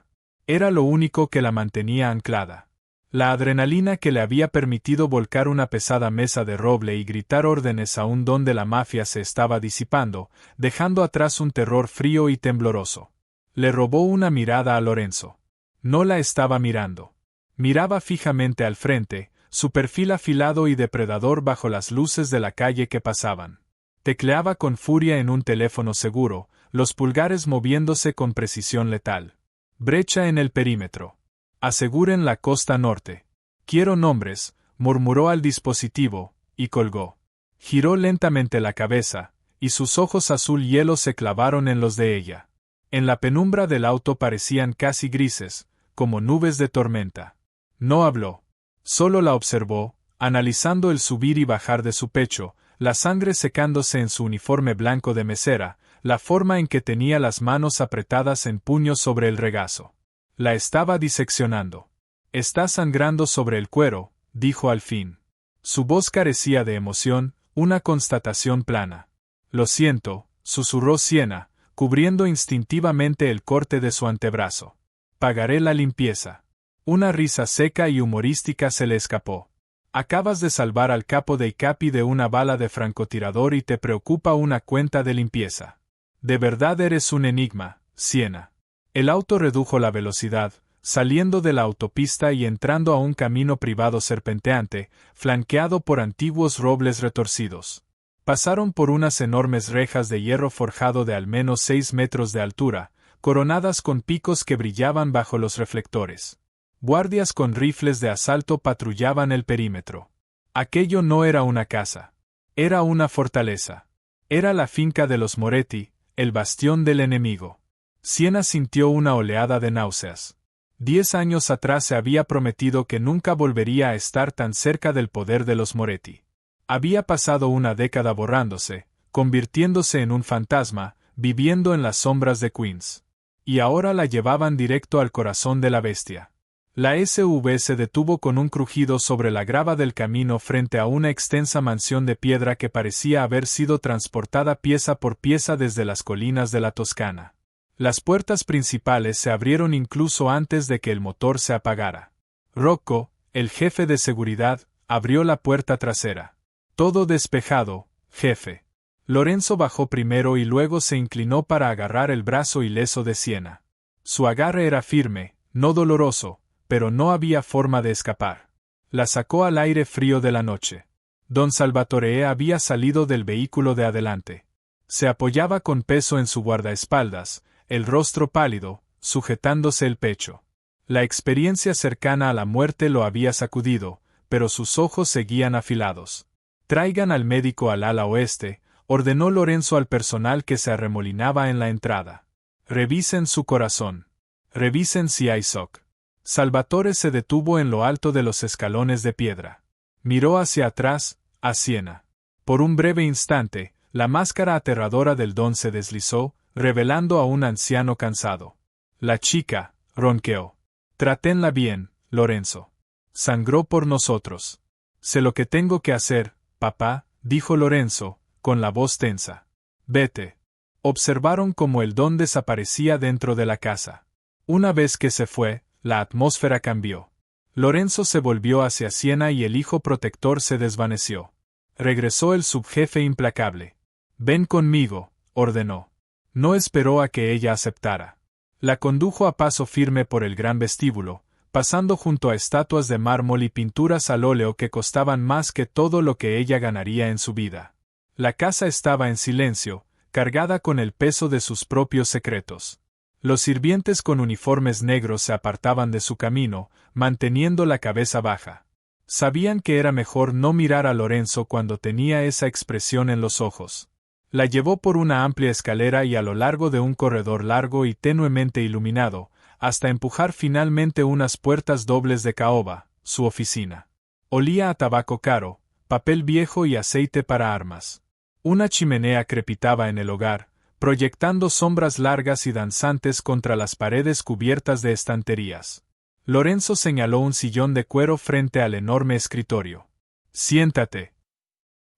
Speaker 1: Era lo único que la mantenía anclada. La adrenalina que le había permitido volcar una pesada mesa de roble y gritar órdenes a un don de la mafia se estaba disipando, dejando atrás un terror frío y tembloroso. Le robó una mirada a Lorenzo. No la estaba mirando. Miraba fijamente al frente, su perfil afilado y depredador bajo las luces de la calle que pasaban. Tecleaba con furia en un teléfono seguro, los pulgares moviéndose con precisión letal. Brecha en el perímetro. Aseguren la costa norte. Quiero nombres, murmuró al dispositivo, y colgó. Giró lentamente la cabeza, y sus ojos azul hielo se clavaron en los de ella. En la penumbra del auto parecían casi grises, como nubes de tormenta. No habló. Solo la observó, analizando el subir y bajar de su pecho, la sangre secándose en su uniforme blanco de mesera, la forma en que tenía las manos apretadas en puños sobre el regazo. La estaba diseccionando. «Está sangrando sobre el cuero», dijo al fin. Su voz carecía de emoción, una constatación plana. «Lo siento», susurró Siena, cubriendo instintivamente el corte de su antebrazo. «Pagaré la limpieza». Una risa seca y humorística se le escapó. «Acabas de salvar al capo dei capi de una bala de francotirador y te preocupa una cuenta de limpieza. De verdad eres un enigma, Siena». El auto redujo la velocidad, saliendo de la autopista y entrando a un camino privado serpenteante, flanqueado por antiguos robles retorcidos. Pasaron por unas enormes rejas de hierro forjado de al menos 6 metros de altura, coronadas con picos que brillaban bajo los reflectores. Guardias con rifles de asalto patrullaban el perímetro. Aquello no era una casa. Era una fortaleza. Era la finca de los Moretti, el bastión del enemigo. Siena sintió una oleada de náuseas. 10 años atrás se había prometido que nunca volvería a estar tan cerca del poder de los Moretti. Había pasado una década borrándose, convirtiéndose en un fantasma, viviendo en las sombras de Queens. Y ahora la llevaban directo al corazón de la bestia. La SUV se detuvo con un crujido sobre la grava del camino frente a una extensa mansión de piedra que parecía haber sido transportada pieza por pieza desde las colinas de la Toscana. Las puertas principales se abrieron incluso antes de que el motor se apagara. Rocco, el jefe de seguridad, abrió la puerta trasera. «Todo despejado, jefe». Lorenzo bajó primero y luego se inclinó para agarrar el brazo ileso de Siena. Su agarre era firme, no doloroso, pero no había forma de escapar. La sacó al aire frío de la noche. Don Salvatore había salido del vehículo de adelante. Se apoyaba con peso en su guardaespaldas, el rostro pálido, sujetándose el pecho. La experiencia cercana a la muerte lo había sacudido, pero sus ojos seguían afilados. «Traigan al médico al ala oeste», ordenó Lorenzo al personal que se arremolinaba en la entrada. «Revisen su corazón. Revisen si hay shock». Salvatore se detuvo en lo alto de los escalones de piedra. Miró hacia atrás, a Siena. Por un breve instante, la máscara aterradora del don se deslizó, revelando a un anciano cansado. «La chica», ronqueó. «Trátenla bien, Lorenzo. Sangró por nosotros». «Sé lo que tengo que hacer, papá», dijo Lorenzo, con la voz tensa. «Vete». Observaron cómo el don desaparecía dentro de la casa. Una vez que se fue, la atmósfera cambió. Lorenzo se volvió hacia Siena y el hijo protector se desvaneció. Regresó el subjefe implacable. «Ven conmigo», ordenó. No esperó a que ella aceptara. La condujo a paso firme por el gran vestíbulo, pasando junto a estatuas de mármol y pinturas al óleo que costaban más que todo lo que ella ganaría en su vida. La casa estaba en silencio, cargada con el peso de sus propios secretos. Los sirvientes con uniformes negros se apartaban de su camino, manteniendo la cabeza baja. Sabían que era mejor no mirar a Lorenzo cuando tenía esa expresión en los ojos. La llevó por una amplia escalera y a lo largo de un corredor largo y tenuemente iluminado, hasta empujar finalmente unas puertas dobles de caoba, su oficina. Olía a tabaco caro, papel viejo y aceite para armas. Una chimenea crepitaba en el hogar, proyectando sombras largas y danzantes contra las paredes cubiertas de estanterías. Lorenzo señaló un sillón de cuero frente al enorme escritorio. «Siéntate».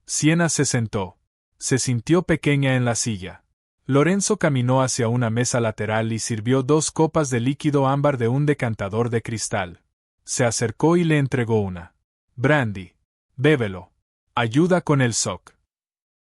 Speaker 1: Siena se sentó. Se sintió pequeña en la silla. Lorenzo caminó hacia una mesa lateral y sirvió 2 copas de líquido ámbar de un decantador de cristal. Se acercó y le entregó una. «Brandy. Bébelo. Ayuda con el shock».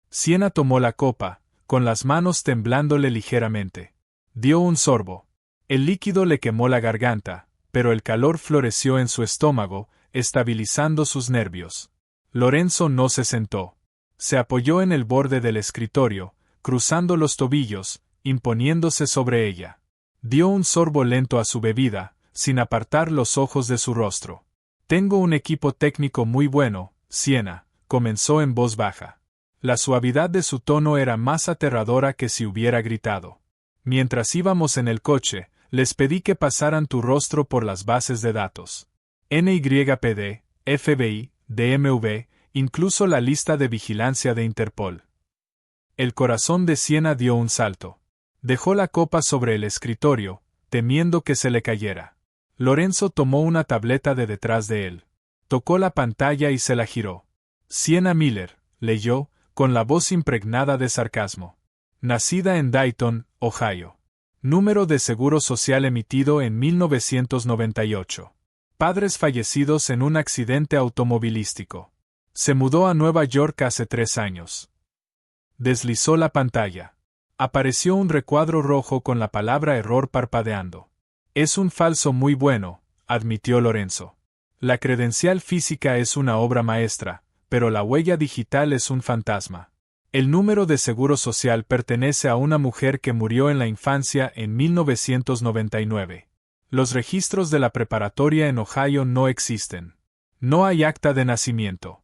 Speaker 1: Siena tomó la copa, con las manos temblándole ligeramente. Dio un sorbo. El líquido le quemó la garganta, pero el calor floreció en su estómago, estabilizando sus nervios. Lorenzo no se sentó. Se apoyó en el borde del escritorio, cruzando los tobillos, imponiéndose sobre ella. Dio un sorbo lento a su bebida, sin apartar los ojos de su rostro. «Tengo un equipo técnico muy bueno, Siena», comenzó en voz baja. La suavidad de su tono era más aterradora que si hubiera gritado. «Mientras íbamos en el coche, les pedí que pasaran tu rostro por las bases de datos. NYPD, FBI, DMV, incluso la lista de vigilancia de Interpol. El corazón de Siena dio un salto. Dejó la copa sobre el escritorio, temiendo que se le cayera. Lorenzo tomó una tableta de detrás de él. Tocó la pantalla y se la giró. Sienna Miller, leyó, con la voz impregnada de sarcasmo. Nacida en Dayton, Ohio. Número de seguro social emitido en 1998. Padres fallecidos en un accidente automovilístico. Se mudó a Nueva York hace 3 años. Deslizó la pantalla. Apareció un recuadro rojo con la palabra error parpadeando. Es un falso muy bueno, admitió Lorenzo. La credencial física es una obra maestra, pero la huella digital es un fantasma. El número de seguro social pertenece a una mujer que murió en la infancia en 1999. Los registros de la preparatoria en Ohio no existen. No hay acta de nacimiento.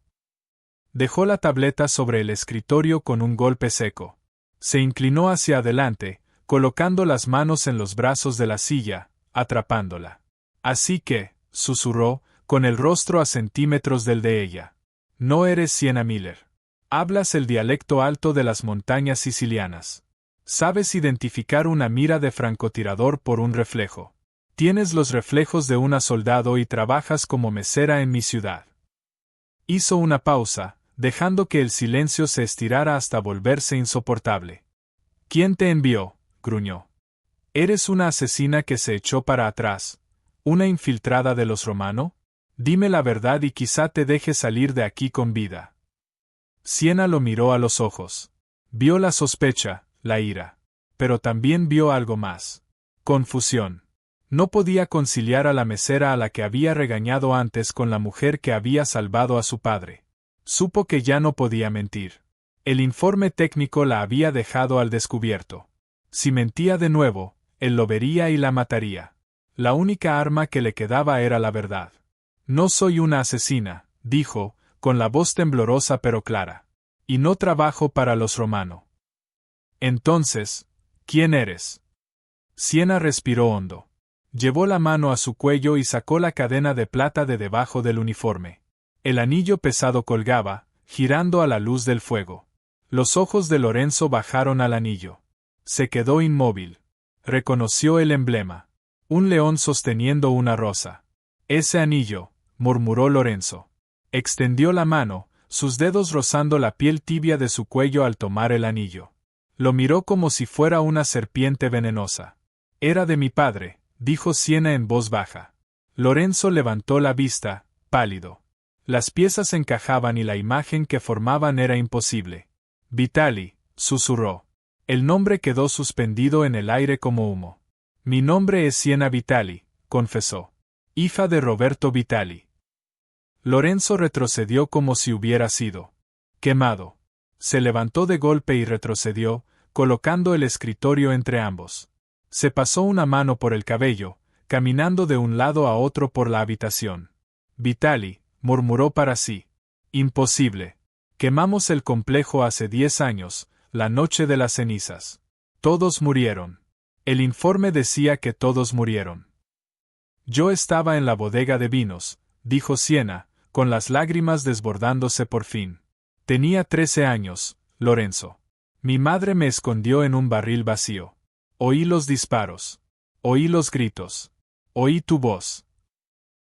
Speaker 1: Dejó la tableta sobre el escritorio con un golpe seco. Se inclinó hacia adelante, colocando las manos en los brazos de la silla, atrapándola. Así que, susurró, con el rostro a centímetros del de ella. No eres Sienna Miller. Hablas el dialecto alto de las montañas sicilianas. Sabes identificar una mira de francotirador por un reflejo. Tienes los reflejos de una soldado y trabajas como mesera en mi ciudad. Hizo una pausa, dejando que el silencio se estirara hasta volverse insoportable. ¿Quién te envió?, gruñó. ¿Eres una asesina que se echó para atrás? ¿Una infiltrada de los Romano? Dime la verdad y quizá te deje salir de aquí con vida. Sienna lo miró a los ojos. Vio la sospecha, la ira. Pero también vio algo más. Confusión. No podía conciliar a la mesera a la que había regañado antes con la mujer que había salvado a su padre. Supo que ya no podía mentir. El informe técnico la había dejado al descubierto. Si mentía de nuevo, él lo vería y la mataría. La única arma que le quedaba era la verdad. No soy una asesina, dijo, con la voz temblorosa pero clara. Y no trabajo para los Romano. Entonces, ¿quién eres? Sienna respiró hondo. Llevó la mano a su cuello y sacó la cadena de plata de debajo del uniforme. El anillo pesado colgaba, girando a la luz del fuego. Los ojos de Lorenzo bajaron al anillo. Se quedó inmóvil. Reconoció el emblema. Un león sosteniendo una rosa. Ese anillo, murmuró Lorenzo. Extendió la mano, sus dedos rozando la piel tibia de su cuello al tomar el anillo. Lo miró como si fuera una serpiente venenosa. Era de mi padre, dijo Sienna en voz baja. Lorenzo levantó la vista, pálido. Las piezas encajaban y la imagen que formaban era imposible. Vitali, susurró. El nombre quedó suspendido en el aire como humo. Mi nombre es Sienna Vitali, confesó. Hija de Roberto Vitali. Lorenzo retrocedió como si hubiera sido quemado. Se levantó de golpe y retrocedió, colocando el escritorio entre ambos. Se pasó una mano por el cabello, caminando de un lado a otro por la habitación. Vitali, murmuró para sí. Imposible. Quemamos el complejo hace 10 años, la noche de las cenizas. Todos murieron. El informe decía que todos murieron. Yo estaba en la bodega de vinos, dijo Sienna, con las lágrimas desbordándose por fin. Tenía 13 años, Lorenzo. Mi madre me escondió en un barril vacío. Oí los disparos. Oí los gritos. Oí tu voz.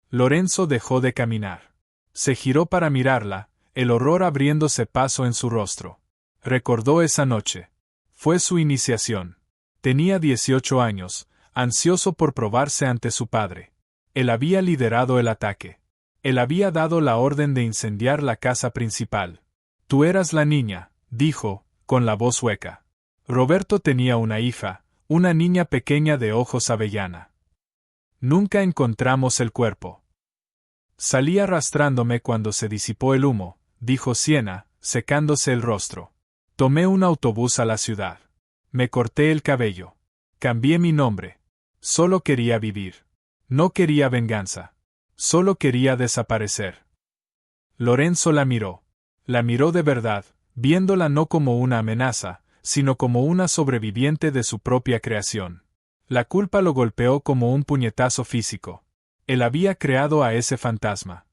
Speaker 1: Lorenzo dejó de caminar. Se giró para mirarla, el horror abriéndose paso en su rostro. Recordó esa noche. Fue su iniciación. Tenía 18 años, ansioso por probarse ante su padre. Él había liderado el ataque. Él había dado la orden de incendiar la casa principal. Tú eras la niña, dijo, con la voz hueca. Roberto tenía una hija, una niña pequeña de ojos avellana. Nunca encontramos el cuerpo. Salí arrastrándome cuando se disipó el humo, dijo Sienna, secándose el rostro. Tomé un autobús a la ciudad. Me corté el cabello. Cambié mi nombre. Solo quería vivir. No quería venganza. Solo quería desaparecer. Lorenzo la miró. La miró de verdad, viéndola no como una amenaza, sino como una sobreviviente de su propia creación. La culpa lo golpeó como un puñetazo físico. Él había creado a ese fantasma.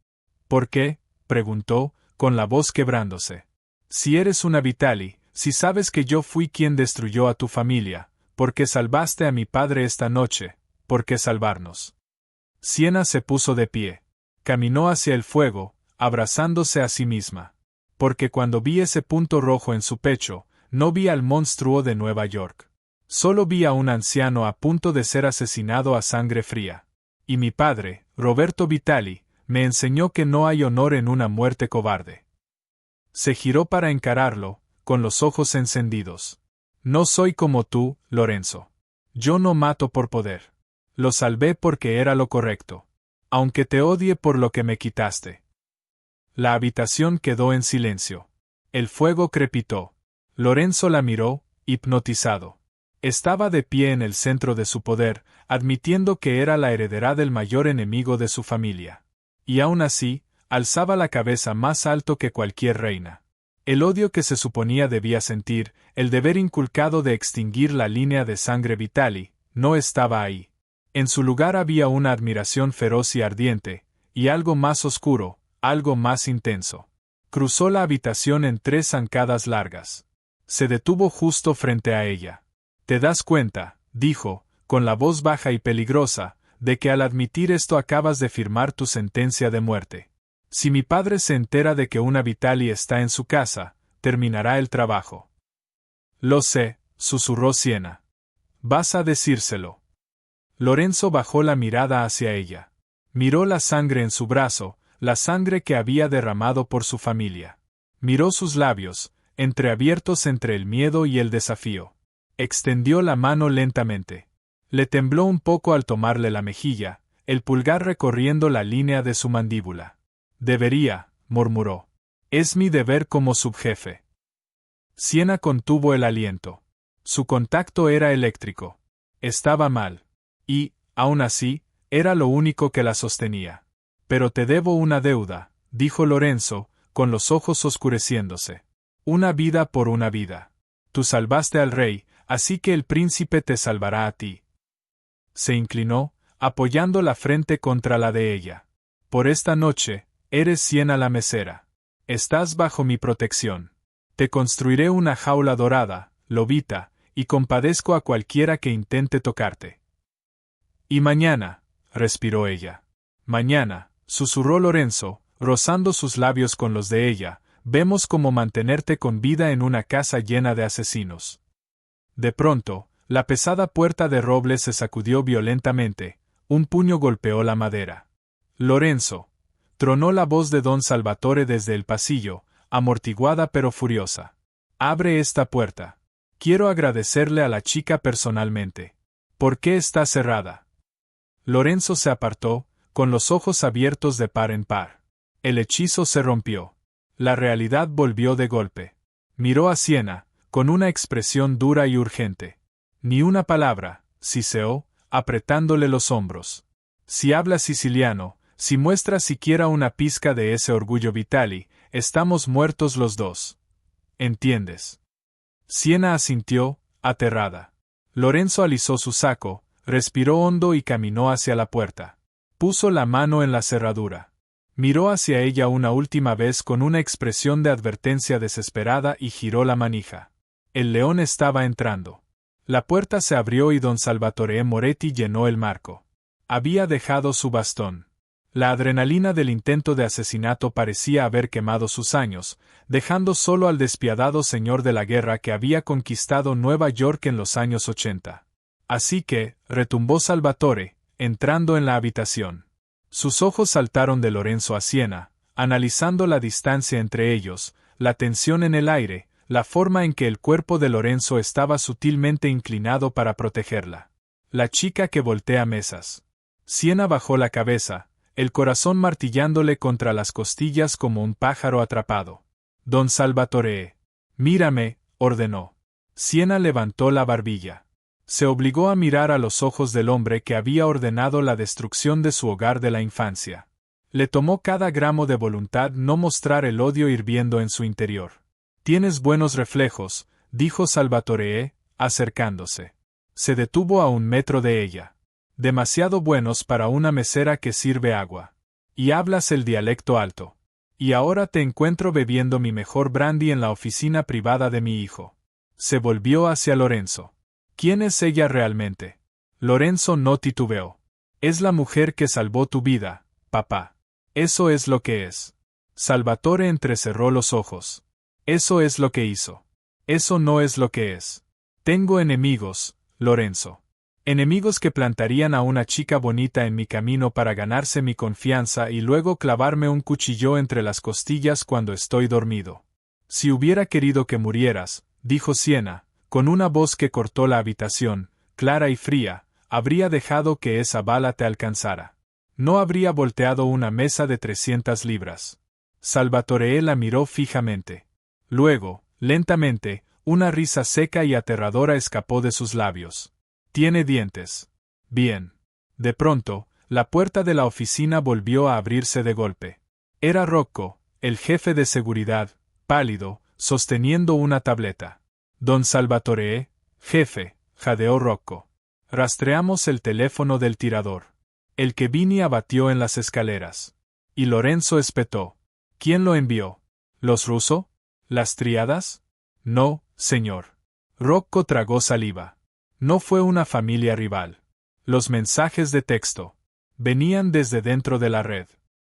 Speaker 1: ¿Por qué?, preguntó, con la voz quebrándose. Si eres una Vitali, Si sabes que yo fui quien destruyó a tu familia, ¿por qué salvaste a mi padre esta noche? ¿Por qué salvarnos? Siena se puso de pie. Caminó hacia el fuego, abrazándose a sí misma. Porque cuando vi ese punto rojo en su pecho, no vi al monstruo de Nueva York. Solo vi a un anciano a punto de ser asesinado a sangre fría. Y mi padre, Roberto Vitali, me enseñó que no hay honor en una muerte cobarde. Se giró para encararlo, con los ojos encendidos. No soy como tú, Lorenzo. Yo no mato por poder. Lo salvé porque era lo correcto. Aunque te odie por lo que me quitaste. La habitación quedó en silencio. El fuego crepitó. Lorenzo la miró, hipnotizado. Estaba de pie en el centro de su poder, admitiendo que era la heredera del mayor enemigo de su familia. Y aún así, alzaba la cabeza más alto que cualquier reina. El odio que se suponía debía sentir, el deber inculcado de extinguir la línea de sangre Vitali, no estaba ahí. En su lugar había una admiración feroz y ardiente, y algo más oscuro, algo más intenso. Cruzó la habitación en 3 zancadas largas. Se detuvo justo frente a ella. «¿Te das cuenta?», dijo, con la voz baja y peligrosa, «de que al admitir esto acabas de firmar tu sentencia de muerte? Si mi padre se entera de que una Vitali está en su casa, terminará el trabajo». «Lo sé», susurró Siena. «Vas a decírselo». Lorenzo bajó la mirada hacia ella. Miró la sangre en su brazo, la sangre que había derramado por su familia. Miró sus labios, entreabiertos entre el miedo y el desafío. Extendió la mano lentamente. Le tembló un poco al tomarle la mejilla, el pulgar recorriendo la línea de su mandíbula. «Debería», murmuró. «Es mi deber como subjefe». Siena contuvo el aliento. Su contacto era eléctrico. Estaba mal. Y, aún así, era lo único que la sostenía. «Pero te debo una deuda», dijo Lorenzo, con los ojos oscureciéndose. «Una vida por una vida. Tú salvaste al rey, así que el príncipe te salvará a ti». Se inclinó, apoyando la frente contra la de ella. «Por esta noche, eres Siena la mesera. Estás bajo mi protección. Te construiré una jaula dorada, lobita, y compadezco a cualquiera que intente tocarte». «Y mañana», respiró ella. «Mañana», susurró Lorenzo, rozando sus labios con los de ella, «vemos cómo mantenerte con vida en una casa llena de asesinos». De pronto, la pesada puerta de roble se sacudió violentamente, un puño golpeó la madera. «Lorenzo», tronó la voz de don Salvatore desde el pasillo, amortiguada pero furiosa. «Abre esta puerta. Quiero agradecerle a la chica personalmente». «¿Por qué está cerrada?». Lorenzo se apartó, con los ojos abiertos de par en par. El hechizo se rompió. La realidad volvió de golpe. Miró a Siena, con una expresión dura y urgente. «Ni una palabra», siseó, apretándole los hombros. «Si hablas siciliano, si muestras siquiera una pizca de ese orgullo Vitali, estamos muertos los dos. ¿Entiendes?». Siena asintió, aterrada. Lorenzo alisó su saco, respiró hondo y caminó hacia la puerta. Puso la mano en la cerradura. Miró hacia ella una última vez con una expresión de advertencia desesperada y giró la manija. El león estaba entrando. La puerta se abrió y don Salvatore Moretti llenó el marco. Había dejado su bastón. La adrenalina del intento de asesinato parecía haber quemado sus años, dejando solo al despiadado señor de la guerra que había conquistado Nueva York en los años 80. Así que, retumbó Salvatore, entrando en la habitación. Sus ojos saltaron de Lorenzo a Siena, analizando la distancia entre ellos, la tensión en el aire, la forma en que el cuerpo de Lorenzo estaba sutilmente inclinado para protegerla. La chica que voltea mesas. Siena bajó la cabeza, el corazón martillándole contra las costillas como un pájaro atrapado. «Don Salvatore, mírame», ordenó. Siena levantó la barbilla. Se obligó a mirar a los ojos del hombre que había ordenado la destrucción de su hogar de la infancia. Le tomó cada gramo de voluntad no mostrar el odio hirviendo en su interior. «Tienes buenos reflejos», dijo Salvatore, acercándose. Se detuvo a 1 metro de ella. «Demasiado buenos para una mesera que sirve agua. Y hablas el dialecto alto». Y ahora te encuentro bebiendo mi mejor brandy en la oficina privada de mi hijo. Se volvió hacia Lorenzo. ¿Quién es ella realmente? Lorenzo no titubeó. Es la mujer que salvó tu vida, papá. Eso es lo que es. Salvatore entrecerró los ojos. Eso es lo que hizo. Eso no es lo que es. Tengo enemigos, Lorenzo. Enemigos que plantarían a una chica bonita en mi camino para ganarse mi confianza y luego clavarme un cuchillo entre las costillas cuando estoy dormido. Si hubiera querido que murieras, dijo Siena, con una voz que cortó la habitación, clara y fría, habría dejado que esa bala te alcanzara. No habría volteado una mesa de 300 libras. Salvatore la miró fijamente. Luego, lentamente, una risa seca y aterradora escapó de sus labios. Tiene dientes. Bien. De pronto, la puerta de la oficina volvió a abrirse de golpe. Era Rocco, el jefe de seguridad, pálido, sosteniendo una tableta. Don Salvatore, jefe, jadeó Rocco. Rastreamos el teléfono del tirador. El que Vini abatió en las escaleras. Y Lorenzo espetó. ¿Quién lo envió? ¿Los rusos? ¿Las tríadas? No, señor. Rocco tragó saliva. No fue una familia rival. Los mensajes de texto venían desde dentro de la red.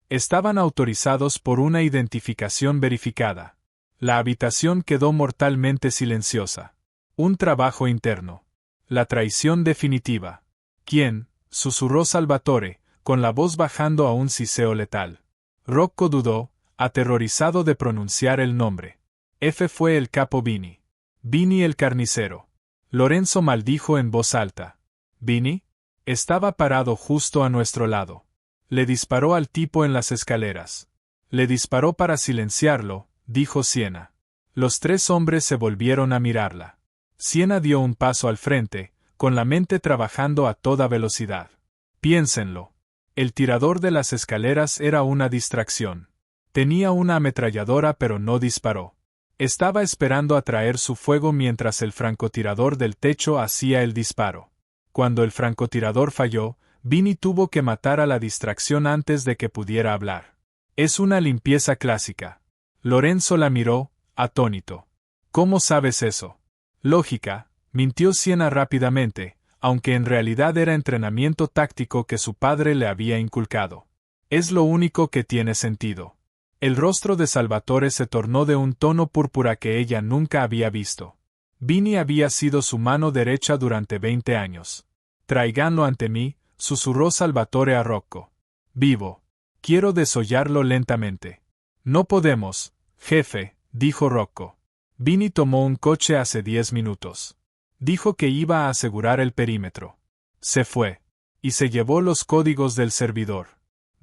Speaker 1: Estaban autorizados por una identificación verificada. La habitación quedó mortalmente silenciosa. Un trabajo interno. La traición definitiva. ¿Quién? Susurró Salvatore, con la voz bajando a un siseo letal. Rocco dudó, aterrorizado de pronunciar el nombre. F fue el capo Vini. Vini el carnicero. Lorenzo maldijo en voz alta. ¿Vini? Estaba parado justo a nuestro lado. Le disparó al tipo en las escaleras. Le disparó para silenciarlo, dijo Siena. Los tres hombres se volvieron a mirarla. Siena dio un paso al frente, con la mente trabajando a toda velocidad. Piénsenlo. El tirador de las escaleras era una distracción. Tenía una ametralladora pero no disparó. Estaba esperando atraer su fuego mientras el francotirador del techo hacía el disparo. Cuando el francotirador falló, Vini tuvo que matar a la distracción antes de que pudiera hablar. Es una limpieza clásica. Lorenzo la miró, atónito. ¿Cómo sabes eso? Lógica, mintió Siena rápidamente, aunque en realidad era entrenamiento táctico que su padre le había inculcado. Es lo único que tiene sentido. El rostro de Salvatore se tornó de un tono púrpura que ella nunca había visto. Vini había sido su mano derecha durante 20 años. Tráiganlo ante mí, susurró Salvatore a Rocco. Vivo. Quiero desollarlo lentamente. No podemos, jefe, dijo Rocco. Vini tomó un coche hace 10 minutos. Dijo que iba a asegurar el perímetro. Se fue. Y se llevó los códigos del servidor.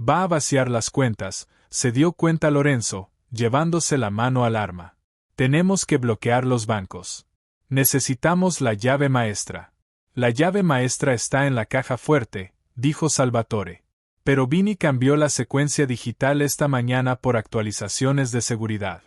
Speaker 1: Va a vaciar las cuentas, se dio cuenta Lorenzo, llevándose la mano al arma. Tenemos que bloquear los bancos. Necesitamos la llave maestra. La llave maestra está en la caja fuerte, dijo Salvatore. Pero Vini cambió la secuencia digital esta mañana por actualizaciones de seguridad.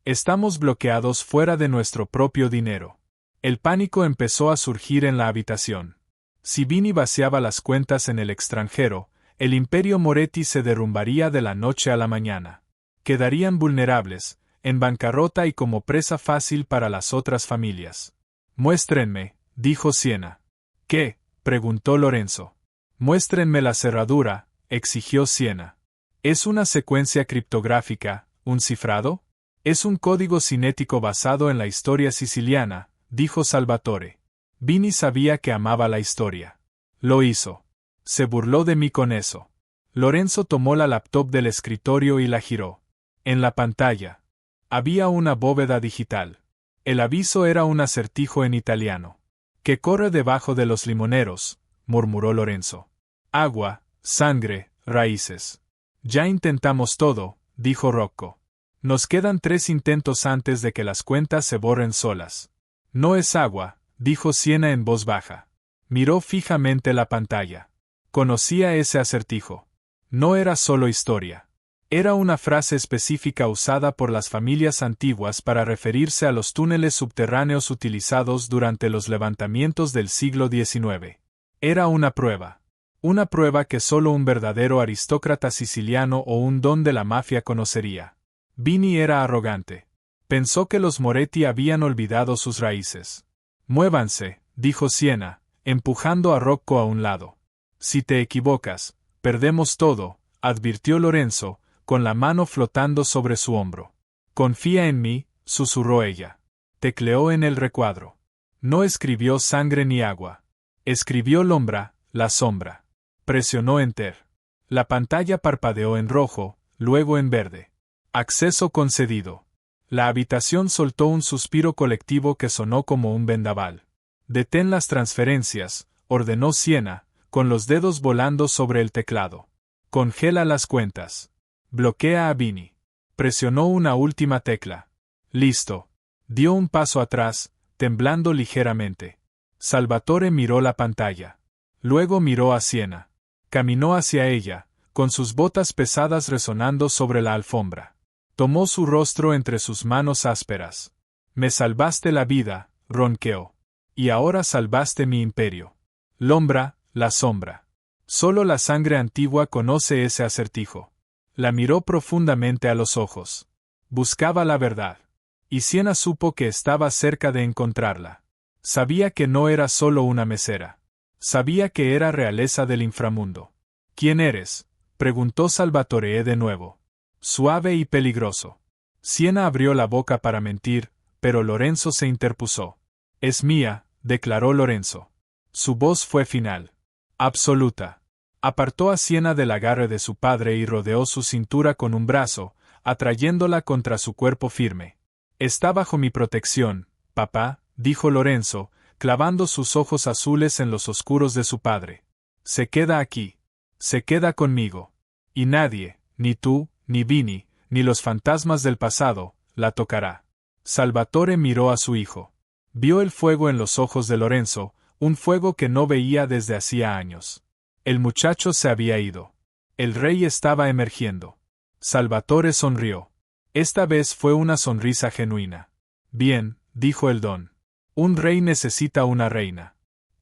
Speaker 1: Estamos bloqueados fuera de nuestro propio dinero. El pánico empezó a surgir en la habitación. Si Vini vaciaba las cuentas en el extranjero, el imperio Moretti se derrumbaría de la noche a la mañana. Quedarían vulnerables, en bancarrota y como presa fácil para las otras familias. Muéstrenme, dijo Siena. ¿Qué? Preguntó Lorenzo. Muéstrenme la cerradura, exigió Siena. ¿Es una secuencia criptográfica, un cifrado? Es un código cinético basado en la historia siciliana, dijo Salvatore. Vini sabía que amaba la historia. Lo hizo. Se burló de mí con eso. Lorenzo tomó la laptop del escritorio y la giró. En la pantalla había una bóveda digital. El aviso era un acertijo en italiano. «¿Qué corre debajo de los limoneros?», murmuró Lorenzo. «Agua, sangre, raíces». «Ya intentamos todo», dijo Rocco. «Nos quedan 3 intentos antes de que las cuentas se borren solas». «No es agua», dijo Siena en voz baja. Miró fijamente la pantalla. Conocía ese acertijo. No era solo historia. Era una frase específica usada por las familias antiguas para referirse a los túneles subterráneos utilizados durante los levantamientos del siglo XIX. Era una prueba. Una prueba que solo un verdadero aristócrata siciliano o un don de la mafia conocería. Vinny era arrogante. Pensó que los Moretti habían olvidado sus raíces. Muévanse, dijo Siena, empujando a Rocco a un lado. Si te equivocas, perdemos todo, advirtió Lorenzo, con la mano flotando sobre su hombro. Confía en mí, susurró ella. Tecleó en el recuadro. No escribió sangre ni agua. Escribió Lombra, la sombra. Presionó Enter. La pantalla parpadeó en rojo, luego en verde. Acceso concedido. La habitación soltó un suspiro colectivo que sonó como un vendaval. Detén las transferencias, ordenó Siena, con los dedos volando sobre el teclado. Congela las cuentas. Bloquea a Vinny. Presionó una última tecla. Listo. Dio un paso atrás, temblando ligeramente. Salvatore miró la pantalla. Luego miró a Siena. Caminó hacia ella, con sus botas pesadas resonando sobre la alfombra. Tomó su rostro entre sus manos ásperas. Me salvaste la vida, ronqueó. Y ahora salvaste mi imperio. Lombra, la sombra. Solo la sangre antigua conoce ese acertijo. La miró profundamente a los ojos. Buscaba la verdad. Y Siena supo que estaba cerca de encontrarla. Sabía que no era solo una mesera. Sabía que era realeza del inframundo. ¿Quién eres?, preguntó Salvatore de nuevo. Suave y peligroso. Siena abrió la boca para mentir, pero Lorenzo se interpuso. Es mía, declaró Lorenzo. Su voz fue final. Absoluta. Apartó a Siena del agarre de su padre y rodeó su cintura con un brazo, atrayéndola contra su cuerpo firme. Está bajo mi protección, papá, dijo Lorenzo, clavando sus ojos azules en los oscuros de su padre. Se queda aquí. Se queda conmigo. Y nadie, ni tú, ni Vinny, ni los fantasmas del pasado, la tocará. Salvatore miró a su hijo. Vio el fuego en los ojos de Lorenzo, un fuego que no veía desde hacía años. El muchacho se había ido. El rey estaba emergiendo. Salvatore sonrió. Esta vez fue una sonrisa genuina. Bien, dijo el don. Un rey necesita una reina.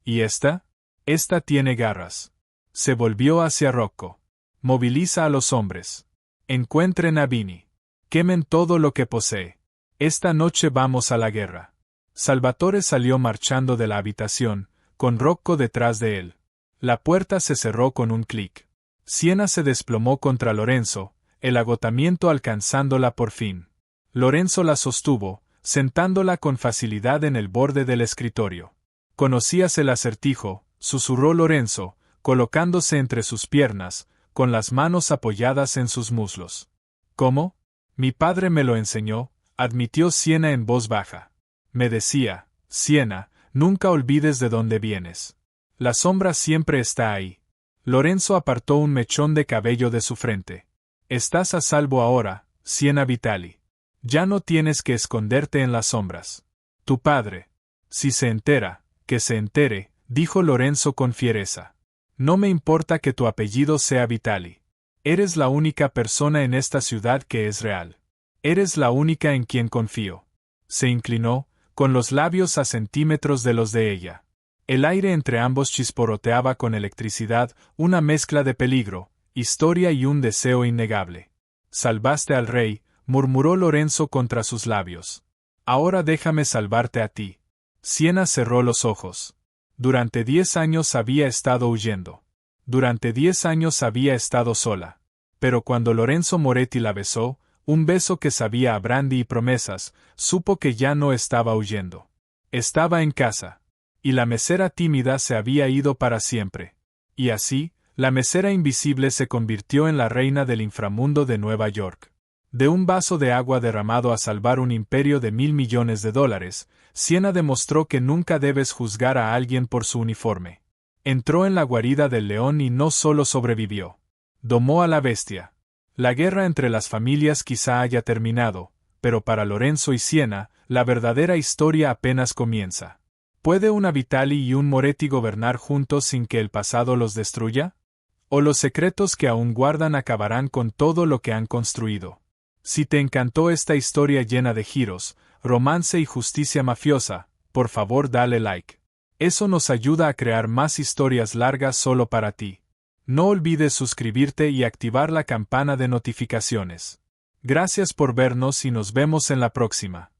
Speaker 1: ¿Y esta? Esta tiene garras. Se volvió hacia Rocco. Moviliza a los hombres. Encuentren a Vinny. Quemen todo lo que posee. Esta noche vamos a la guerra. Salvatore salió marchando de la habitación, con Rocco detrás de él. La puerta se cerró con un clic. Siena se desplomó contra Lorenzo, el agotamiento alcanzándola por fin. Lorenzo la sostuvo, sentándola con facilidad en el borde del escritorio. ¿Conocías el acertijo?, susurró Lorenzo, colocándose entre sus piernas, con las manos apoyadas en sus muslos. ¿Cómo? Mi padre me lo enseñó, admitió Siena en voz baja. Me decía, Siena, nunca olvides de dónde vienes. La sombra siempre está ahí. Lorenzo apartó un mechón de cabello de su frente. Estás a salvo ahora, Siena Vitali. Ya no tienes que esconderte en las sombras. Tu padre. Si se entera, que se entere, dijo Lorenzo con fiereza. No me importa que tu apellido sea Vitali. Eres la única persona en esta ciudad que es real. Eres la única en quien confío. Se inclinó, con los labios a centímetros de los de ella. El aire entre ambos chisporroteaba con electricidad, una mezcla de peligro, historia y un deseo innegable. Salvaste al rey, murmuró Lorenzo contra sus labios. Ahora déjame salvarte a ti. Siena cerró los ojos. Durante 10 años había estado huyendo. Durante 10 años había estado sola. Pero cuando Lorenzo Moretti la besó, un beso que sabía a brandy y promesas, supo que ya no estaba huyendo. Estaba en casa. Y la mesera tímida se había ido para siempre. Y así, la mesera invisible se convirtió en la reina del inframundo de Nueva York. De un vaso de agua derramado a salvar un imperio de $1.000 millones, Siena demostró que nunca debes juzgar a alguien por su uniforme. Entró en la guarida del león y no solo sobrevivió. Domó a la bestia. La guerra entre las familias quizá haya terminado, pero para Lorenzo y Siena, la verdadera historia apenas comienza. ¿Puede una Vitali y un Moretti gobernar juntos sin que el pasado los destruya? ¿O los secretos que aún guardan acabarán con todo lo que han construido? Si te encantó esta historia llena de giros, romance y justicia mafiosa, por favor dale like. Eso nos ayuda a crear más historias largas solo para ti. No olvides suscribirte y activar la campana de notificaciones. Gracias por vernos y nos vemos en la próxima.